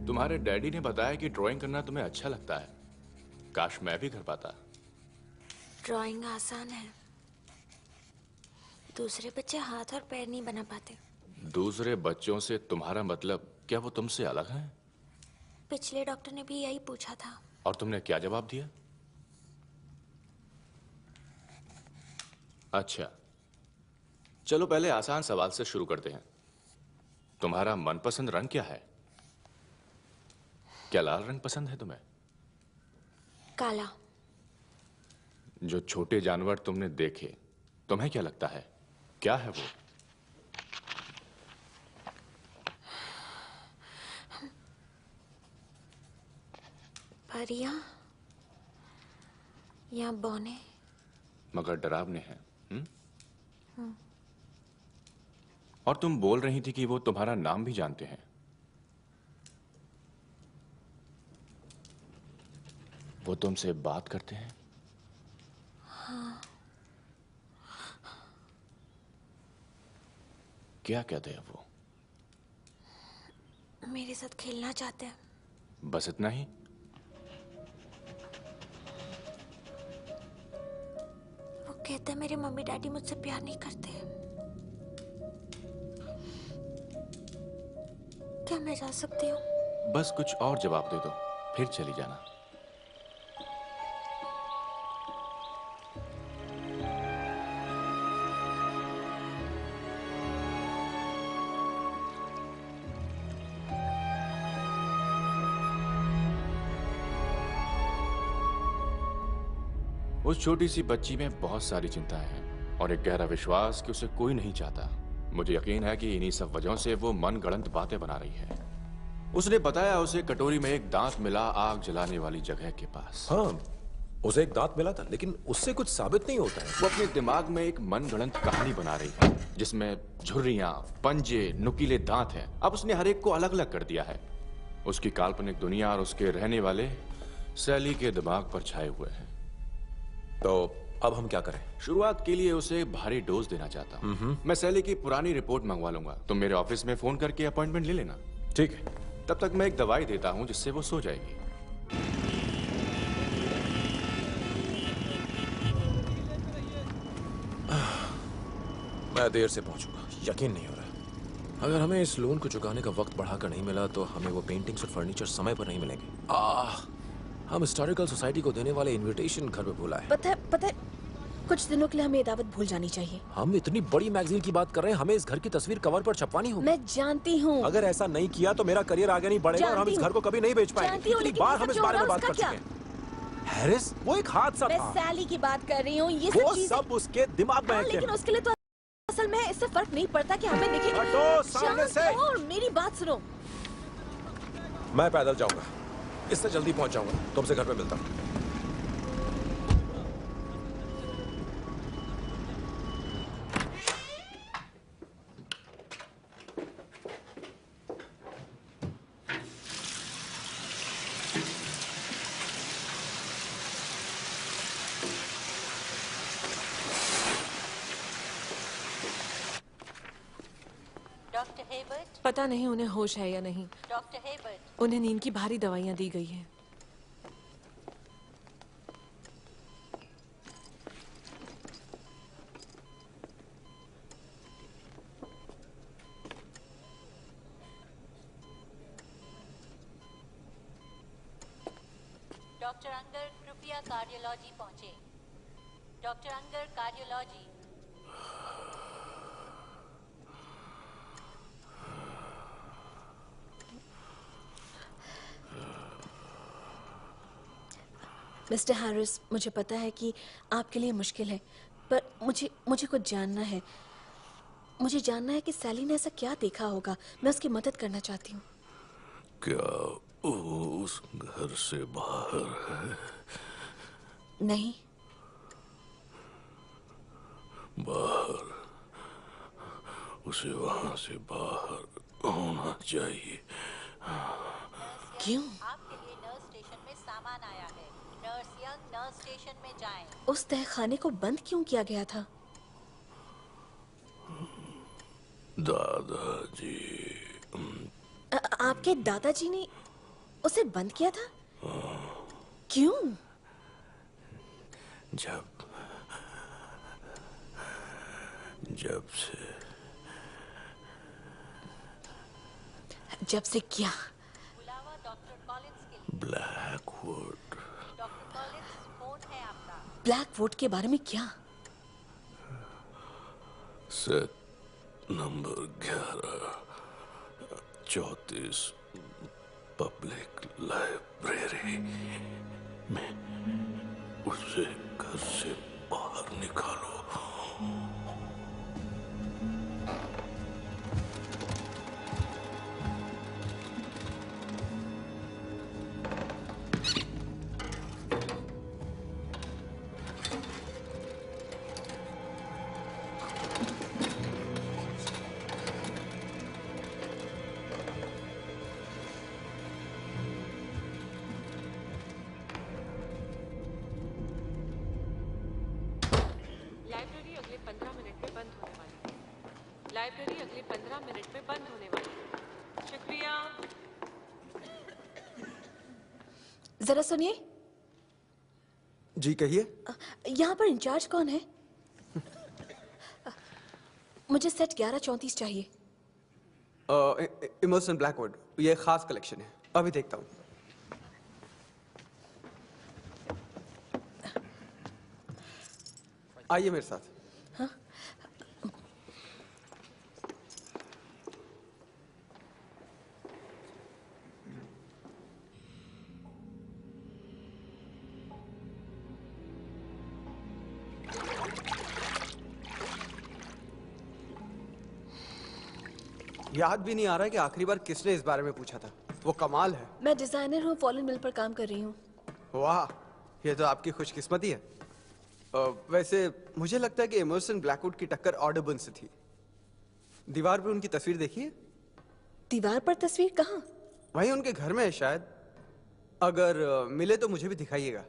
तुम्हारे डैडी ने बताया कि ड्राइंग करना तुम्हें अच्छा लगता है। काश मैं भी कर पाता। ड्राइंग आसान है, दूसरे बच्चे हाथ और पैर नहीं बना पाते। दूसरे बच्चों से तुम्हारा मतलब, क्या वो तुमसे अलग हैं? पिछले डॉक्टर ने भी यही पूछा था। और तुमने क्या जवाब दिया? अच्छा, चलो पहले आसान सवाल से शुरू करते हैं। तुम्हारा मनपसंद रंग क्या है? क्या लाल रंग पसंद है तुम्हें? काला। जो छोटे जानवर तुमने देखे, तुम्हें क्या लगता है क्या है वो? परियां या बौने? मगर डरावने हैं। और तुम बोल रही थी कि वो तुम्हारा नाम भी जानते हैं। वो तुमसे बात करते हैं? हाँ। क्या कहते हैं वो? मेरे साथ खेलना चाहते हैं। बस इतना ही? वो कहते हैं मेरे मम्मी डैडी मुझसे प्यार नहीं करते। क्या मैं जा सकती हूँ? बस कुछ और जवाब दे दो, फिर चली जाना। उस छोटी सी बच्ची में बहुत सारी चिंताएं हैं और एक गहरा विश्वास कि उसे कोई नहीं चाहता। मुझे यकीन है कि इन्हीं सब वजहों से वो मनगढ़ंत बातें बना रही है। उसने बताया उसे कटोरी में एक दांत मिला आग जलाने वाली जगह के पास। हाँ, उसे एक दांत मिला था, लेकिन उससे कुछ साबित नहीं होता है। वो अपने दिमाग में एक मनगढ़ंत कहानी बना रही है जिसमें झुर्रियां, पंजे, नुकीले दांत हैं। अब उसने हर एक को अलग अलग कर दिया है। उसकी काल्पनिक दुनिया और उसके रहने वाले सैली के दिमाग पर छाए हुए हैं। तो अब हम क्या करें? शुरुआत के लिए उसे भारी डोज देना चाहता हूँ। मैं सैली की पुरानी रिपोर्ट मंगवा लूंगा। तुम मेरे ऑफिस में फोन करके अपॉइंटमेंट ले लेना। ठीक है। तब तक मैं एक दवाई देता हूँ जिससे वो सो जाएगी। मैं देर से पहुंचूंगा, यकीन नहीं हो रहा। अगर हमें इस लोन को चुकाने का वक्त बढ़ाकर नहीं मिला तो हमें वो पेंटिंग्स और फर्नीचर समय पर नहीं मिलेंगे। हम हिस्टोरिकल सोसाइटी को देने वाले इनविटेशन घर पे भूला है। पता है, कुछ दिनों के लिए हमें ये दावत भूल जानी चाहिए। हम इतनी बड़ी मैगजीन की बात कर रहे हैं, हमें इस घर की तस्वीर कवर पर छपवानी होगी। मैं जानती हूँ। अगर ऐसा नहीं किया तो मेरा करियर आगे नहीं बढ़ेगा और हम इस घर को कभी नहीं बेच पाएंगे। इतनी बार हम इस बारे में बात कर चुके हैं। हैरिस, वो एक हादसा था। मैं सैली की बात कर रही हूँ। ये वो सब उसके दिमाग में है। लेकिन उसके लिए तो असल में इससे फर्क नहीं पड़ता कि हमें देखें। हटो सामने से। और मेरी बात सुनो। मैं पैदल जाऊंगा, इससे जल्दी पहुंच जाऊंगा। तुमसे घर पे मिलता हूँ। डॉक्टर हेबर्ट, पता नहीं उन्हें होश है या नहीं। डॉक्टर हेबर्ट, उन्हें नींद की भारी दवाइयां दी गई हैं। डॉक्टर अंगर कृपया कार्डियोलॉजी पहुंचे। Doctor अंगर cardiology. मिस्टर हैरिस, मुझे पता है कि आपके लिए मुश्किल है, पर मुझे कुछ जानना है। मुझे जानना है कि सैली ने ऐसा क्या देखा होगा। मैं उसकी मदद करना चाहती हूँ। क्या वो उस घर से बाहर है? नहीं। बाहर, उसे वहां से बाहर होना चाहिए। क्यों? आपके लिए नर्स स्टेशन में सामान आया है। नर्स यंग नर्स स्टेशन में जाएं। उस तहखाने को बंद क्यों किया गया था? दादाजी। आपके दादाजी ने उसे बंद किया था? क्यों? जब से क्या? बुलावा डॉक्टर कॉलिंस के लिए। ब्लैकवुड। डॉक्टर कॉलिंस, फोन है आपका। ब्लैकवुड के बारे में क्या? सेट नंबर 11, 34 पब्लिक लाइब्रेरी में। उसे घर से बाहर निकालो। लाइब्रेरी अगले 15 मिनट में बंद होने वाली है। शुक्रिया। जरा सुनिए। जी कहिए। यहाँ पर इंचार्ज कौन है? मुझे सेट 1134 चाहिए। इमर्सन ब्लैकवुड, ये खास कलेक्शन है। अभी देखता हूँ। आइए मेरे साथ। हाँ? याद भी नहीं आ रहा है कि आखिरी बार किसने इस बारे में पूछा था। वो कमाल है। मैं डिजाइनर हूँ, फॉलन मिल पर काम कर रही हूँ। वाह, ये तो आपकी खुशकिस्मती है। वैसे मुझे लगता है कि इमर्सन ब्लैकवुड की टक्कर ऑडरबर्न से थी। दीवार पर उनकी तस्वीर देखिए। दीवार पर तस्वीर कहाँ? वहीं उनके घर में है शायद। अगर मिले तो मुझे भी दिखाइएगा।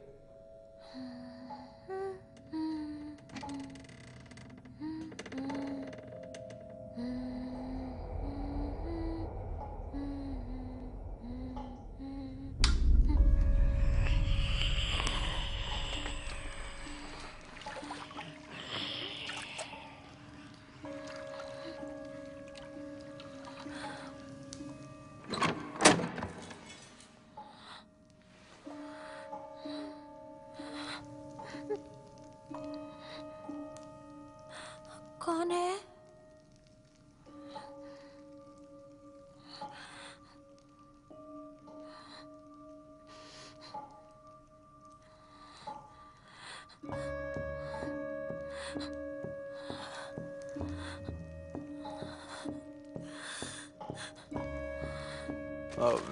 कौन है?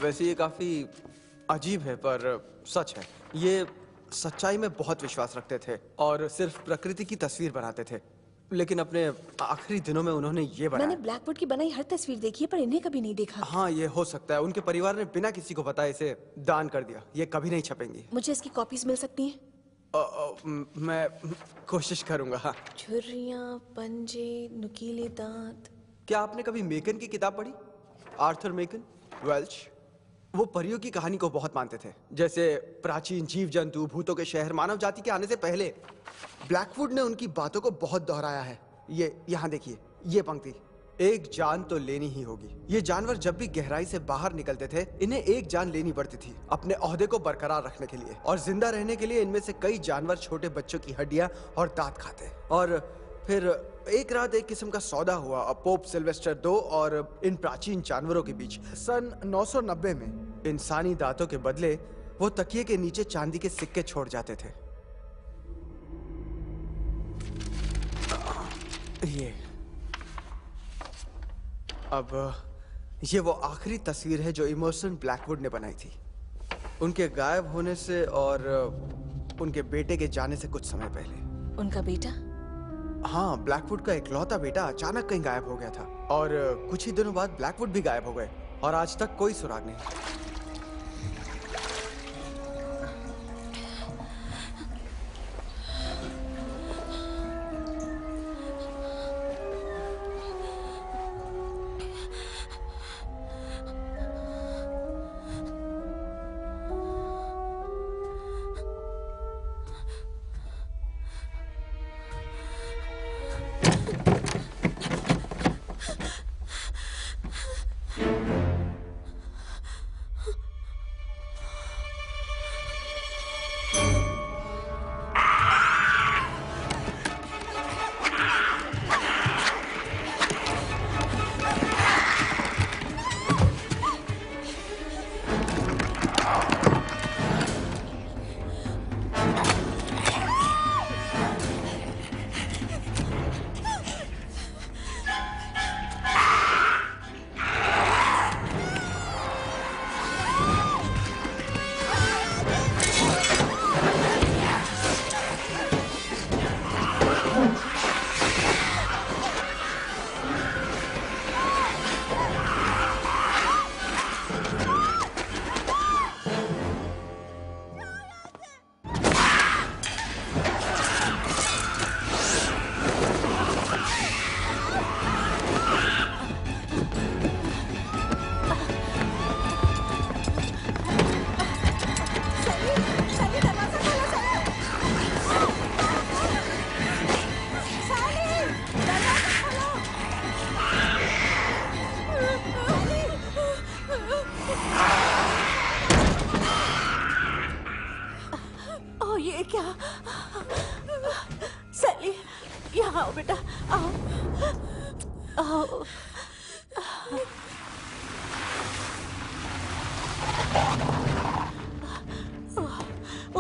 वैसे ये काफी अजीब है पर सच है। ये सच्चाई में बहुत विश्वास रखते थे और सिर्फ प्रकृति की तस्वीर बनाते थे, लेकिन अपने आखिरी दिनों में उन्होंने ये बनाया। मैंने ब्लैकवुड की बनाई हर तस्वीर देखी है पर इन्हें कभी नहीं देखा। हाँ, ये हो सकता है उनके परिवार ने बिना किसी को बताए इसे दान कर दिया। ये कभी नहीं छपेंगी। मुझे इसकी कॉपीज मिल सकती हैं? मैं कोशिश करूंगा। छुरियां, पंजे, नुकीले दांत। क्या आपने कभी मेकन की किताब पढ़ी? Arthur Machen, Welsh. वो परियों की कहानी को बहुत मानते थे, जैसे प्राचीन जीव जंतु, भूतों के शहर, मानव जाति के आने से पहले। ब्लैकवुड ने उनकी बातों को बहुत दोहराया है। ये यहाँ देखिए, ये पंक्ति, एक जान तो लेनी ही होगी। ये जानवर जब भी गहराई से बाहर निकलते थे, इन्हें एक जान लेनी पड़ती थी अपने ओहदे को बरकरार रखने के लिए, और जिंदा रहने के लिए इनमें से कई जानवर छोटे बच्चों की हड्डियां और दांत खाते। और फिर एक रात एक किस्म का सौदा हुआ पोप सिल्वेस्टर II और इन प्राचीन जानवरों के बीच। सन 990 में इंसानी दांतों के बदले वो तकिए के नीचे चांदी के सिक्के छोड़ जाते थे। ये अब ये वो आखिरी तस्वीर है जो इमर्सन ब्लैकवुड ने बनाई थी, उनके गायब होने से और उनके बेटे के जाने से कुछ समय पहले। उनका बेटा? हाँ, ब्लैकवुड का इकलौता बेटा अचानक कहीं गायब हो गया था, और कुछ ही दिनों बाद ब्लैकवुड भी गायब हो गए और आज तक कोई सुराग नहीं।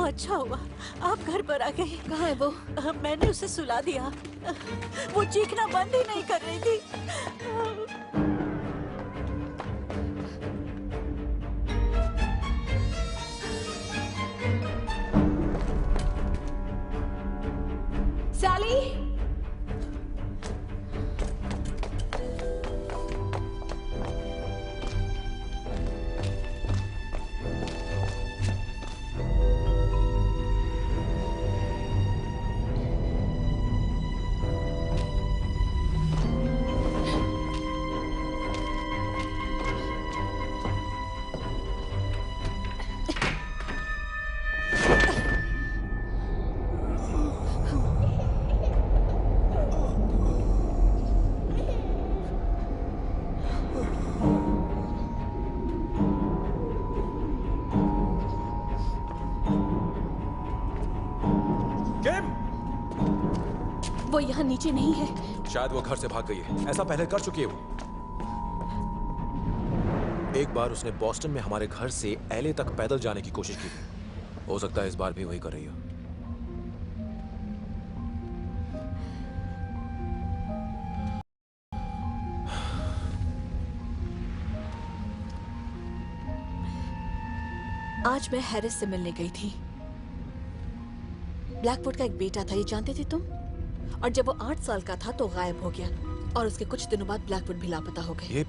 अच्छा हुआ आप घर पर आ गई। कहाँ है वो? मैंने उसे सुला दिया। वो चीखना बंद ही नहीं कर रही थी। सैली, वो यहाँ नीचे नहीं है। शायद वो घर से भाग गई है। ऐसा पहले कर चुकी है वो। एक बार उसने बॉस्टन में हमारे घर से एलए तक पैदल जाने की कोशिश की थी। हो सकता है इस बार भी वही कर रही हो। आज मैं हैरिस से मिलने गई थी। ब्लैकवुड का एक बेटा था, ये जानते थे तुम? और जब वो 8 साल का था तो गायब हो गया और उसके कुछ दिनों बाद ब्लैकवुड भी लापता हो गए।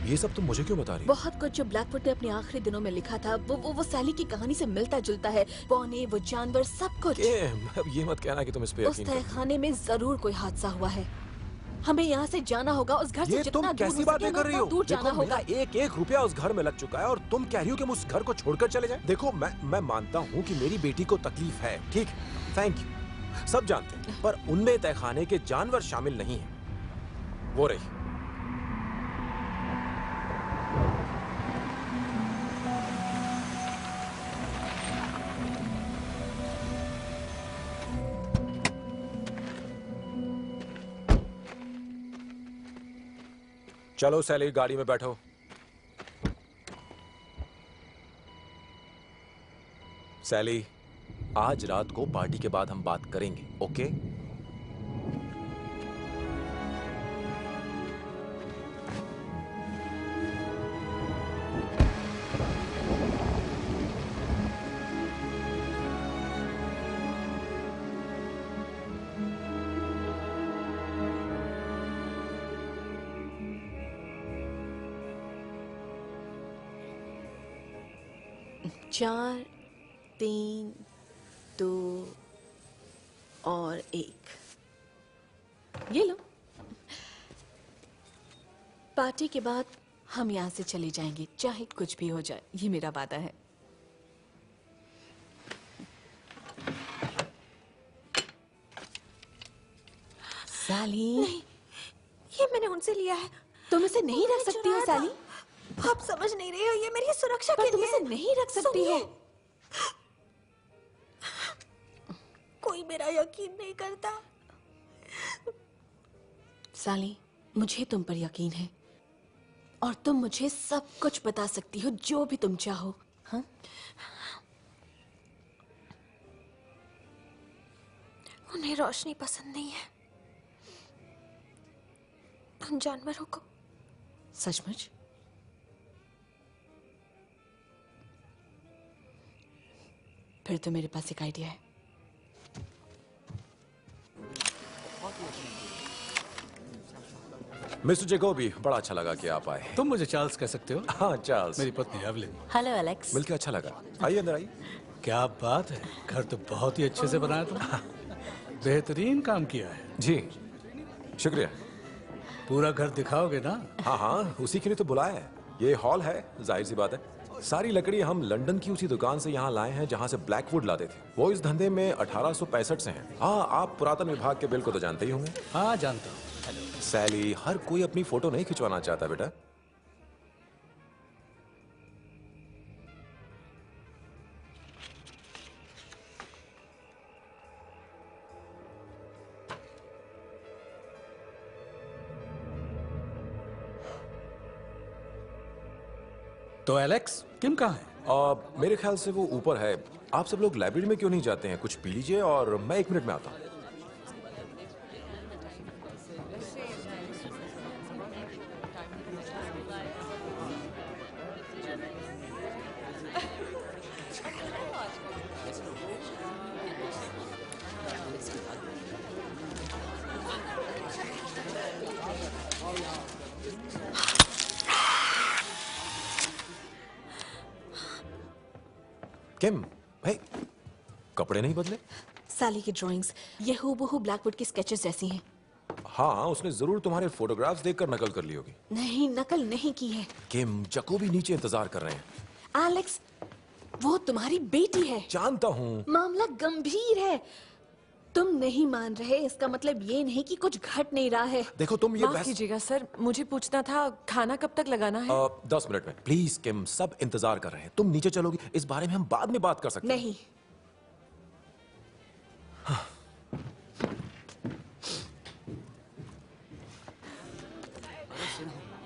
ये सब तुम मुझे क्यों बता रही हो? बहुत कुछ जो ब्लैकवुड ने अपने आखिरी दिनों में लिखा था वो सैली की कहानी से मिलता जुलता है। पौने, वो जानवर, सब कुछ। ये मत कहना कि तुम इस पे उस तहखाने में जरूर कोई हादसा हुआ है। हमें यहाँ से जाना होगा, उस घर से जितना दूर हो सके दूर जाना होगा। एक रुपया उस घर में लग चुका है और तुम कह रही हो कि हम उस घर को छोड़कर चले जाएं? देखो मैं मानता हूँ कि मेरी बेटी को तकलीफ है, ठीक है, थैंक यू, सब जानते हैं, पर उनमें तहखाने के जानवर शामिल नहीं है। वो रही। चलो सैली, गाड़ी में बैठो। सैली, आज रात को पार्टी के बाद हम बात करेंगे, ओके? चार, 3, 2 और 1। ये लो। पार्टी के बाद हम यहाँ से चले जाएंगे, चाहे कुछ भी हो जाए, ये मेरा वादा है। सैली, नहीं, ये मैंने उनसे लिया है। तुम इसे नहीं रख सकती हो सैली। आप समझ नहीं रही हो, ये मेरी सुरक्षा के लिए। तुम इसे नहीं रख सकती हो। कोई मेरा यकीन नहीं करता। साली, मुझे तुम पर यकीन है और तुम मुझे सब कुछ बता सकती हो, जो भी तुम चाहो। हाँ? उन्हें रोशनी पसंद नहीं है, उन जानवरों को। सचमुच? फिर तो मेरे पास एक आइडिया है। मिस्टर जेकोबी, बड़ा अच्छा लगा कि आप आए। तुम मुझे चार्ल्स कह सकते हो। हाँ, चार्ल्स। मेरी पत्नी एवलिन। Hello Alex. मिलकर अच्छा लगा। आइए अंदर आइए। क्या बात है, घर तो बहुत ही अच्छे से बनाया तुमने। बेहतरीन काम किया है। जी, शुक्रिया। पूरा घर दिखाओगे ना? हाँ हाँ, उसी के लिए तो बुलाया है। ये हॉल है, जाहिर सी बात है। सारी लकड़ी हम लंदन की उसी दुकान से यहाँ लाए हैं जहाँ से ब्लैकवुड लाते थे। वो इस धंधे में 1865 से हैं। हाँ, आप पुरातन विभाग के बिल को तो जानते ही होंगे। हाँ, जानता हूँ। सैली, हर कोई अपनी फोटो नहीं खिंचवाना चाहता बेटा। तो एलेक्स, किम कहाँ है? मेरे ख्याल से वो ऊपर है। आप सब लोग लाइब्रेरी में क्यों नहीं जाते हैं? कुछ पी लीजिए और मैं 1 मिनट में आता हूँ। किम, भाई कपड़े नहीं बदले? साली की ड्राइंग्स ये हूबहू ब्लैकवुड की स्केचेस जैसी हैं। हाँ, उसने जरूर तुम्हारे फोटोग्राफ्स देखकर नकल कर ली होगी। नहीं, नकल नहीं की है। किम, जकोबी नीचे इंतजार कर रहे हैं। एलेक्स, वो तुम्हारी बेटी है। जानता हूँ। मामला गंभीर है। तुम नहीं मान रहे, इसका मतलब ये नहीं कि कुछ घट नहीं रहा है। देखो तुम ये माफ कीजिएगा सर, मुझे पूछना था खाना कब तक लगाना है? 10 मिनट में। प्लीज किम, सब इंतजार कर रहे हैं। तुम नीचे चलोगी? इस बारे में हम बाद में बात कर सकते हैं। नहीं।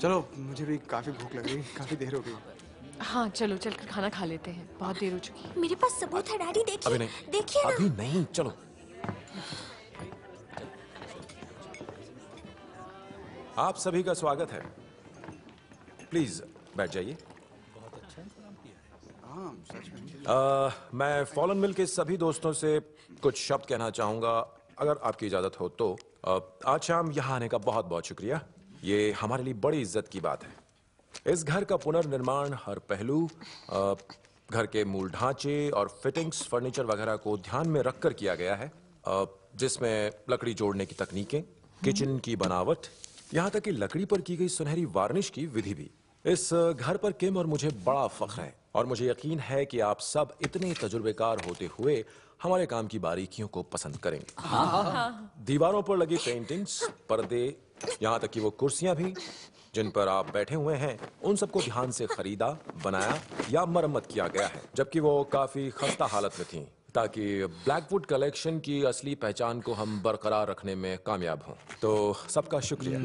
चलो मुझे भी काफी भूख लग रही, काफी देर हो गई। हाँ चलो चलकर खाना खा लेते हैं, बहुत देर हो चुकी है। मेरे पास सबूत है डैडी, अभी देखिए नहीं, देखिए ना। अभी नहीं, चलो। आप सभी का स्वागत है, प्लीज बैठ जाइए। मैं फॉलन मिल के सभी दोस्तों से कुछ शब्द कहना चाहूंगा, अगर आपकी इजाजत हो तो। आज शाम यहाँ आने का बहुत बहुत शुक्रिया, ये हमारे लिए बड़ी इज्जत की बात है। इस घर का पुनर्निर्माण हर पहलू, घर के मूल ढांचे और फिटिंग्स, फर्नीचर वगैरह को ध्यान में रखकर किया गया है, जिसमें लकड़ी जोड़ने की तकनीकें, किचन की बनावट, यहाँ तक कि लकड़ी पर की गई सुनहरी वार्निश की विधि भी। इस घर पर किम और मुझे बड़ा फख्र है और मुझे यकीन है कि आप सब इतने तजुर्बेकार होते हुए हमारे काम की बारीकियों को पसंद करेंगे। हाँ। दीवारों पर लगी पेंटिंग्स, पर्दे, यहाँ तक कि वो कुर्सियां भी जिन पर आप बैठे हुए हैं, उन सबको ध्यान से खरीदा, बनाया या मरम्मत किया गया है, जबकि वो काफी खस्ता हालत में थीं, ताकि ब्लैकवुड कलेक्शन की असली पहचान को हम बरकरार रखने में कामयाब हों। तो सबका शुक्रिया,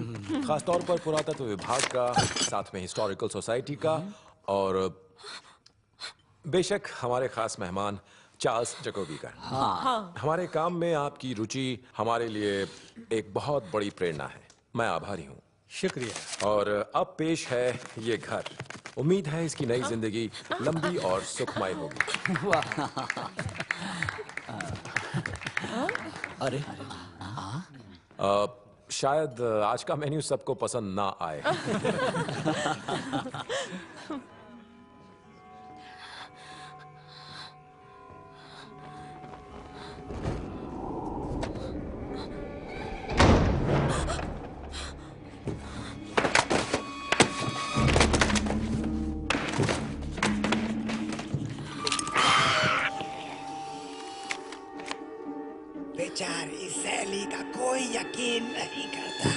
खासतौर पर पुरातत्व विभाग का, साथ में हिस्टोरिकल सोसाइटी का, और बेशक हमारे खास मेहमान चार्ल्स जकोबी का। हाँ। हमारे काम में आपकी रुचि हमारे लिए एक बहुत बड़ी प्रेरणा है, मैं आभारी हूँ। शुक्रिया। और अब पेश है ये घर, उम्मीद है इसकी नई जिंदगी लंबी और सुखमय होगी। अरे शायद आज का मेन्यू सबको पसंद ना आए। बेचारी सैली का कोई यकीन नहीं करता।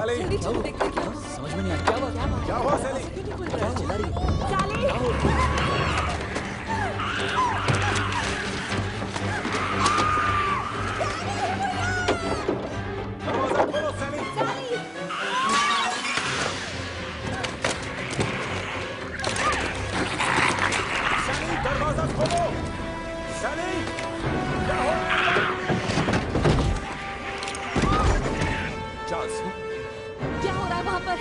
जल्दी चलो, देखते क्या समझ में नहीं आ रहा क्या हुआ सैली? क्या चिल्ला रही है? दरवाजा खोलो, सैली, क्या हो? चार्ल्स, क्या हो रहा है वहां पर?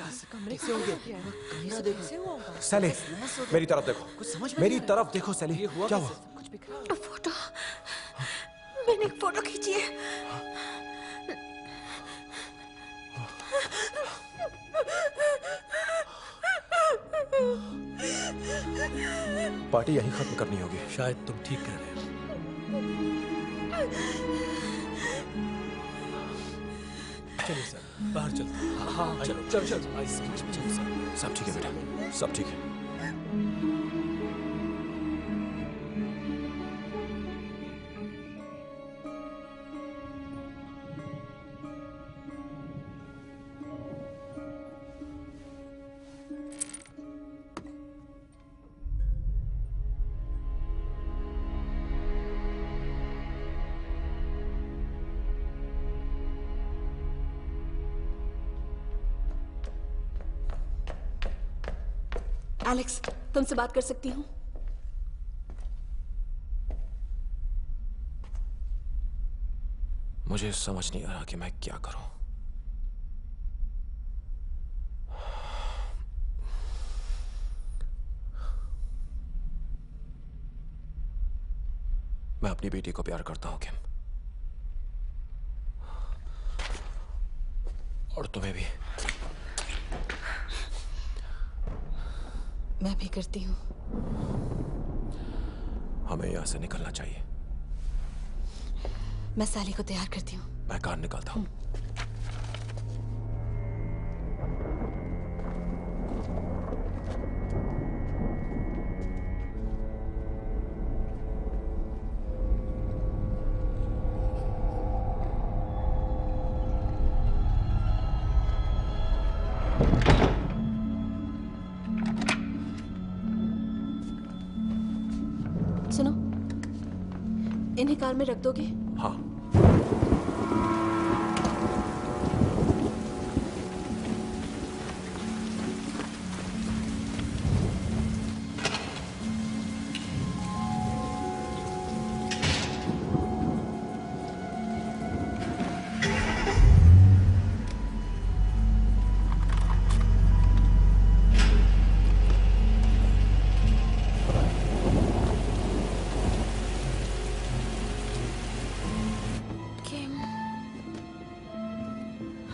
कैसे होंगे? कमरा देखो। सैली, मेरी तरफ देखो। कुछ समझ में मेरी नहीं तरफ देखो सैली। क्या हुआ? कुछ बिखरा हुआ। फोटो, मैंने एक फोटो खींची है। पार्टी यहीं खत्म करनी होगी। शायद तुम ठीक कह रहे हो। चलिए सर, बाहर चलते हैं। हाँ चलो चलो चलो। सब ठीक है बेटा, सब ठीक है। एलेक्स, तुमसे बात कर सकती हूँ? मुझे समझ नहीं आ रहा कि मैं क्या करूं। मैं अपनी बेटी को प्यार करता हूं किम, और तुम्हें भी। मैं भी करती हूँ। हमें यहां से निकलना चाहिए। मैं सैली को तैयार करती हूँ। मैं कार निकालता हूँ। सुनो, इन्हें कार में रख दोगे? हाँ।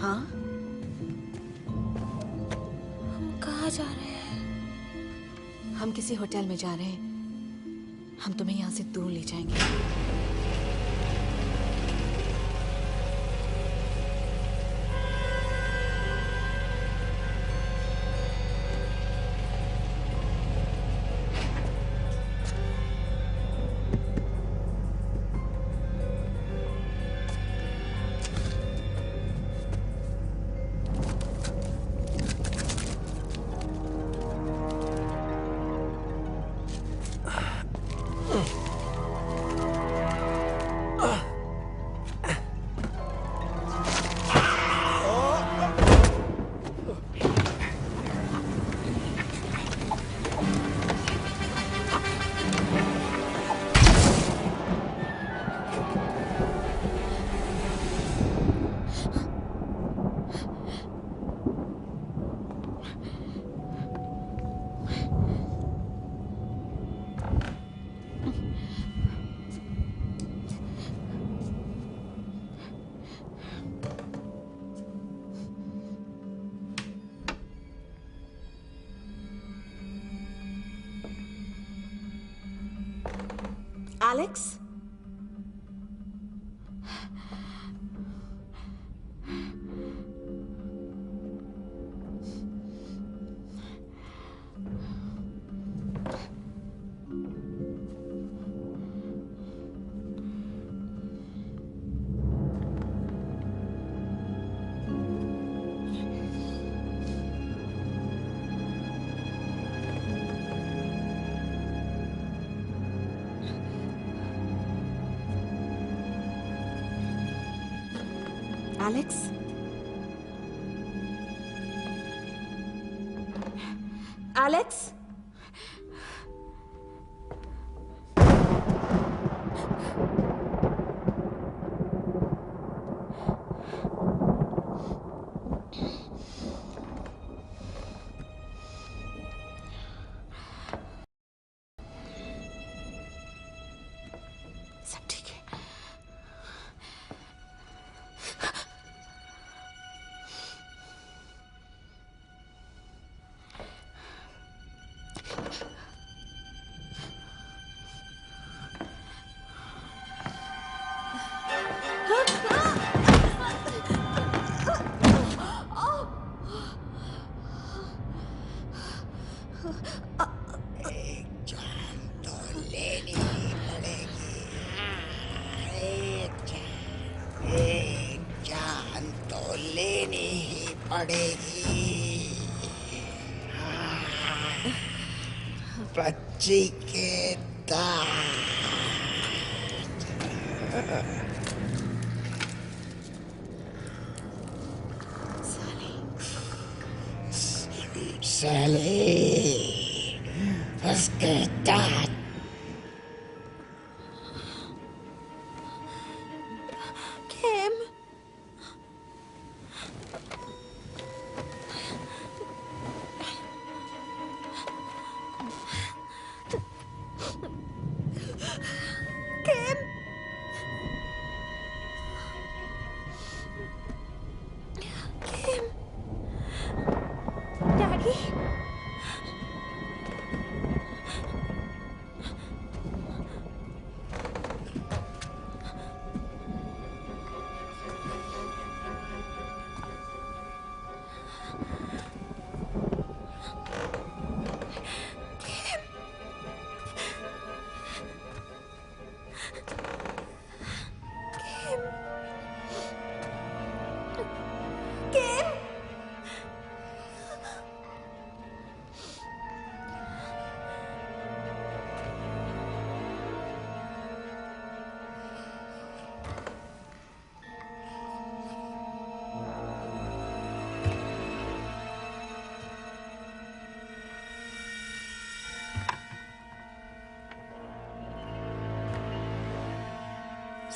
हाँ? हम कहाँ जा रहे हैं? हम किसी होटल में जा रहे हैं। हम तुम्हें यहाँ से दूर ले जाएंगे। एलेक्स, एलेक्स, एलेक्स, एक जान तो लेनी ही पड़ेगी। एक जान तो लेनी ही पड़ेगी। बच्ची के दांत। साले, उसके दांत। केम, केम, केम, डैडी। केम,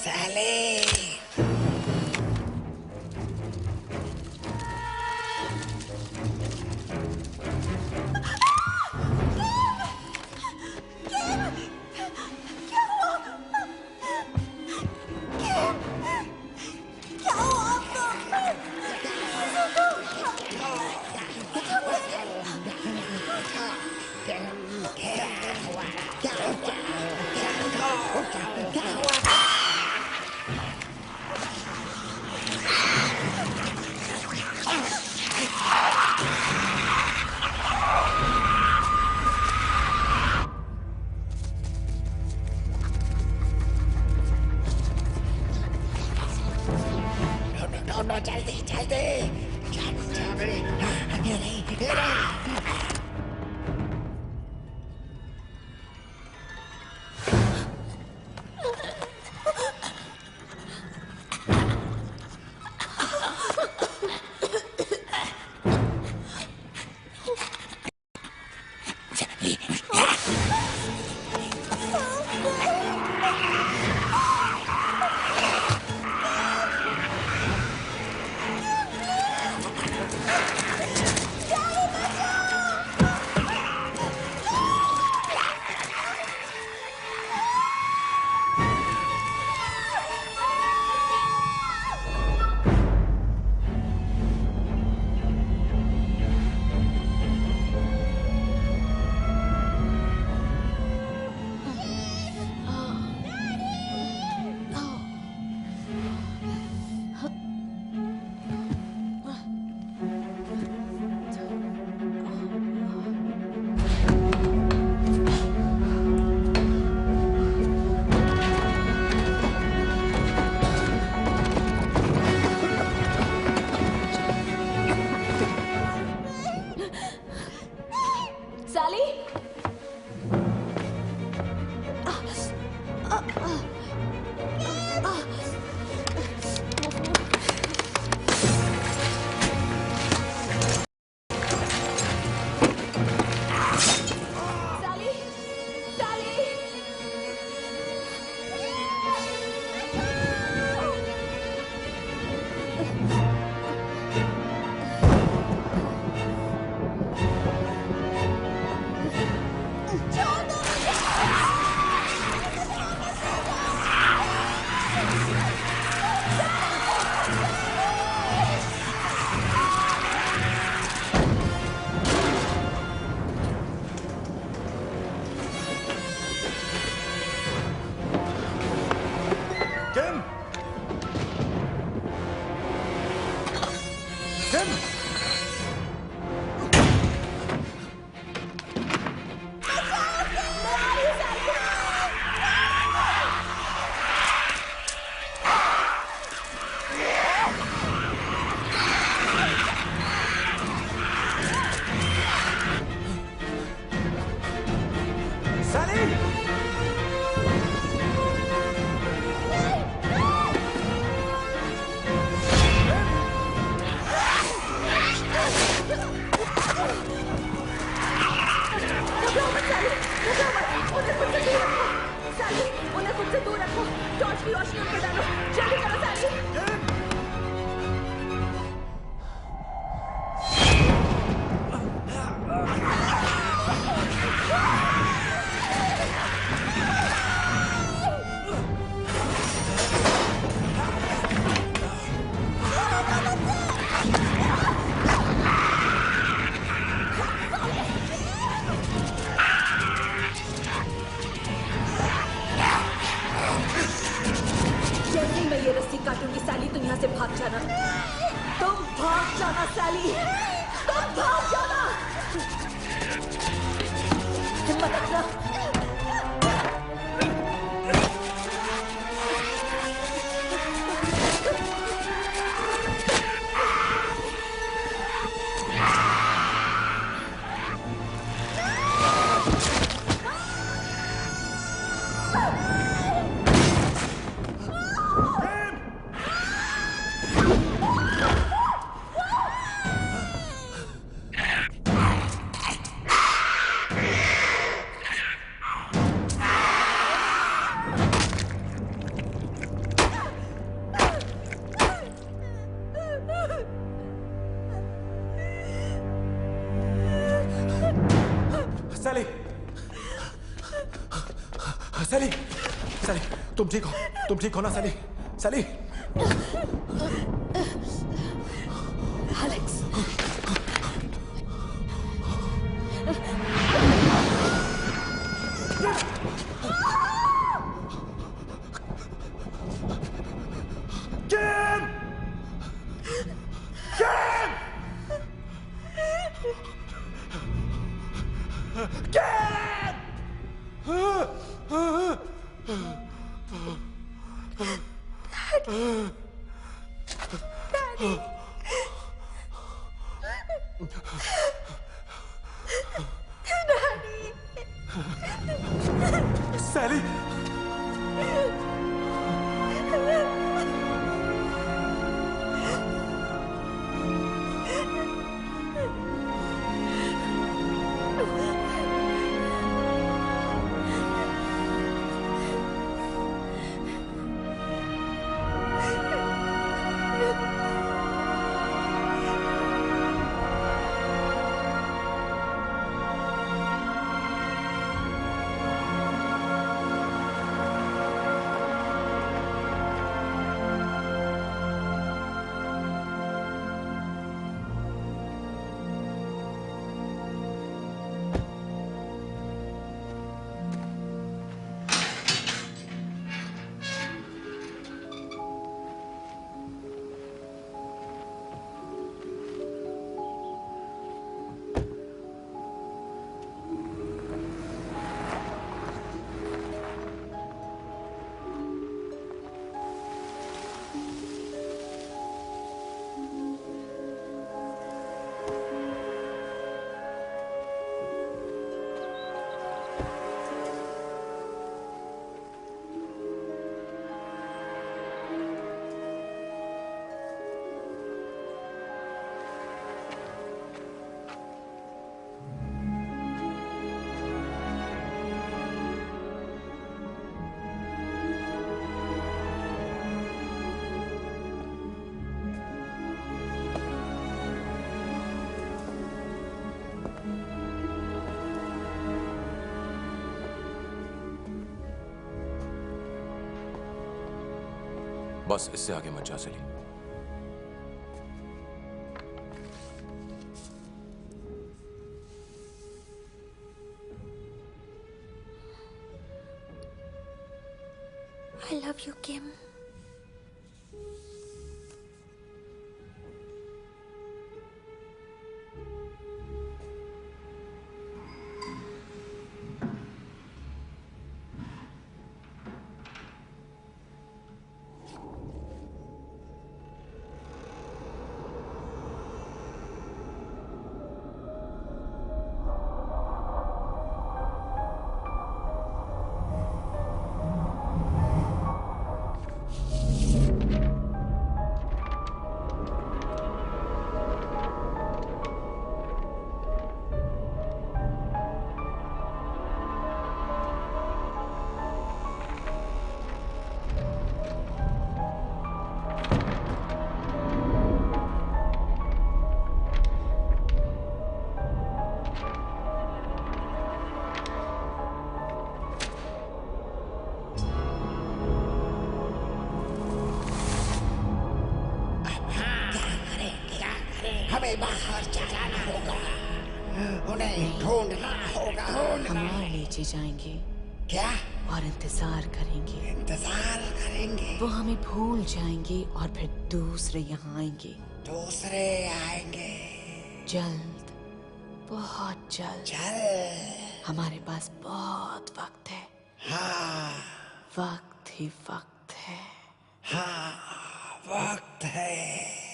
साले, ढूंढो जल्दी जल्दी साली, साली, साली। किम, किम, उन्हें खुद से दूर रखो। टॉर्च की रोशनी उन पर डालो। जल्दी करो सैली। जैसे ही मैं ये रस्सी काटूंगी सैली, तुम यहाँ से भाग जाना। तुम भाग जाना सैली, तुम भाग जाना। हिम्मत रखना। सैली, सैली, सैली, तुम ठीक हो? तुम ठीक हो ना सैली? सैली, एलेक्स, सैली, बस इससे आगे मत जा सैली। I love you, Kim. हमें ढूंढना होगा। हम और नीचे जाएंगे क्या? और इंतजार करेंगे। इंतजार करेंगे? वो हमें भूल जाएंगे और फिर दूसरे यहाँ आएंगे। दूसरे आएंगे? जल्द, बहुत जल्द। जल्द? हमारे पास बहुत वक्त है। हाँ, वक्त ही वक्त है। हाँ, वक्त है।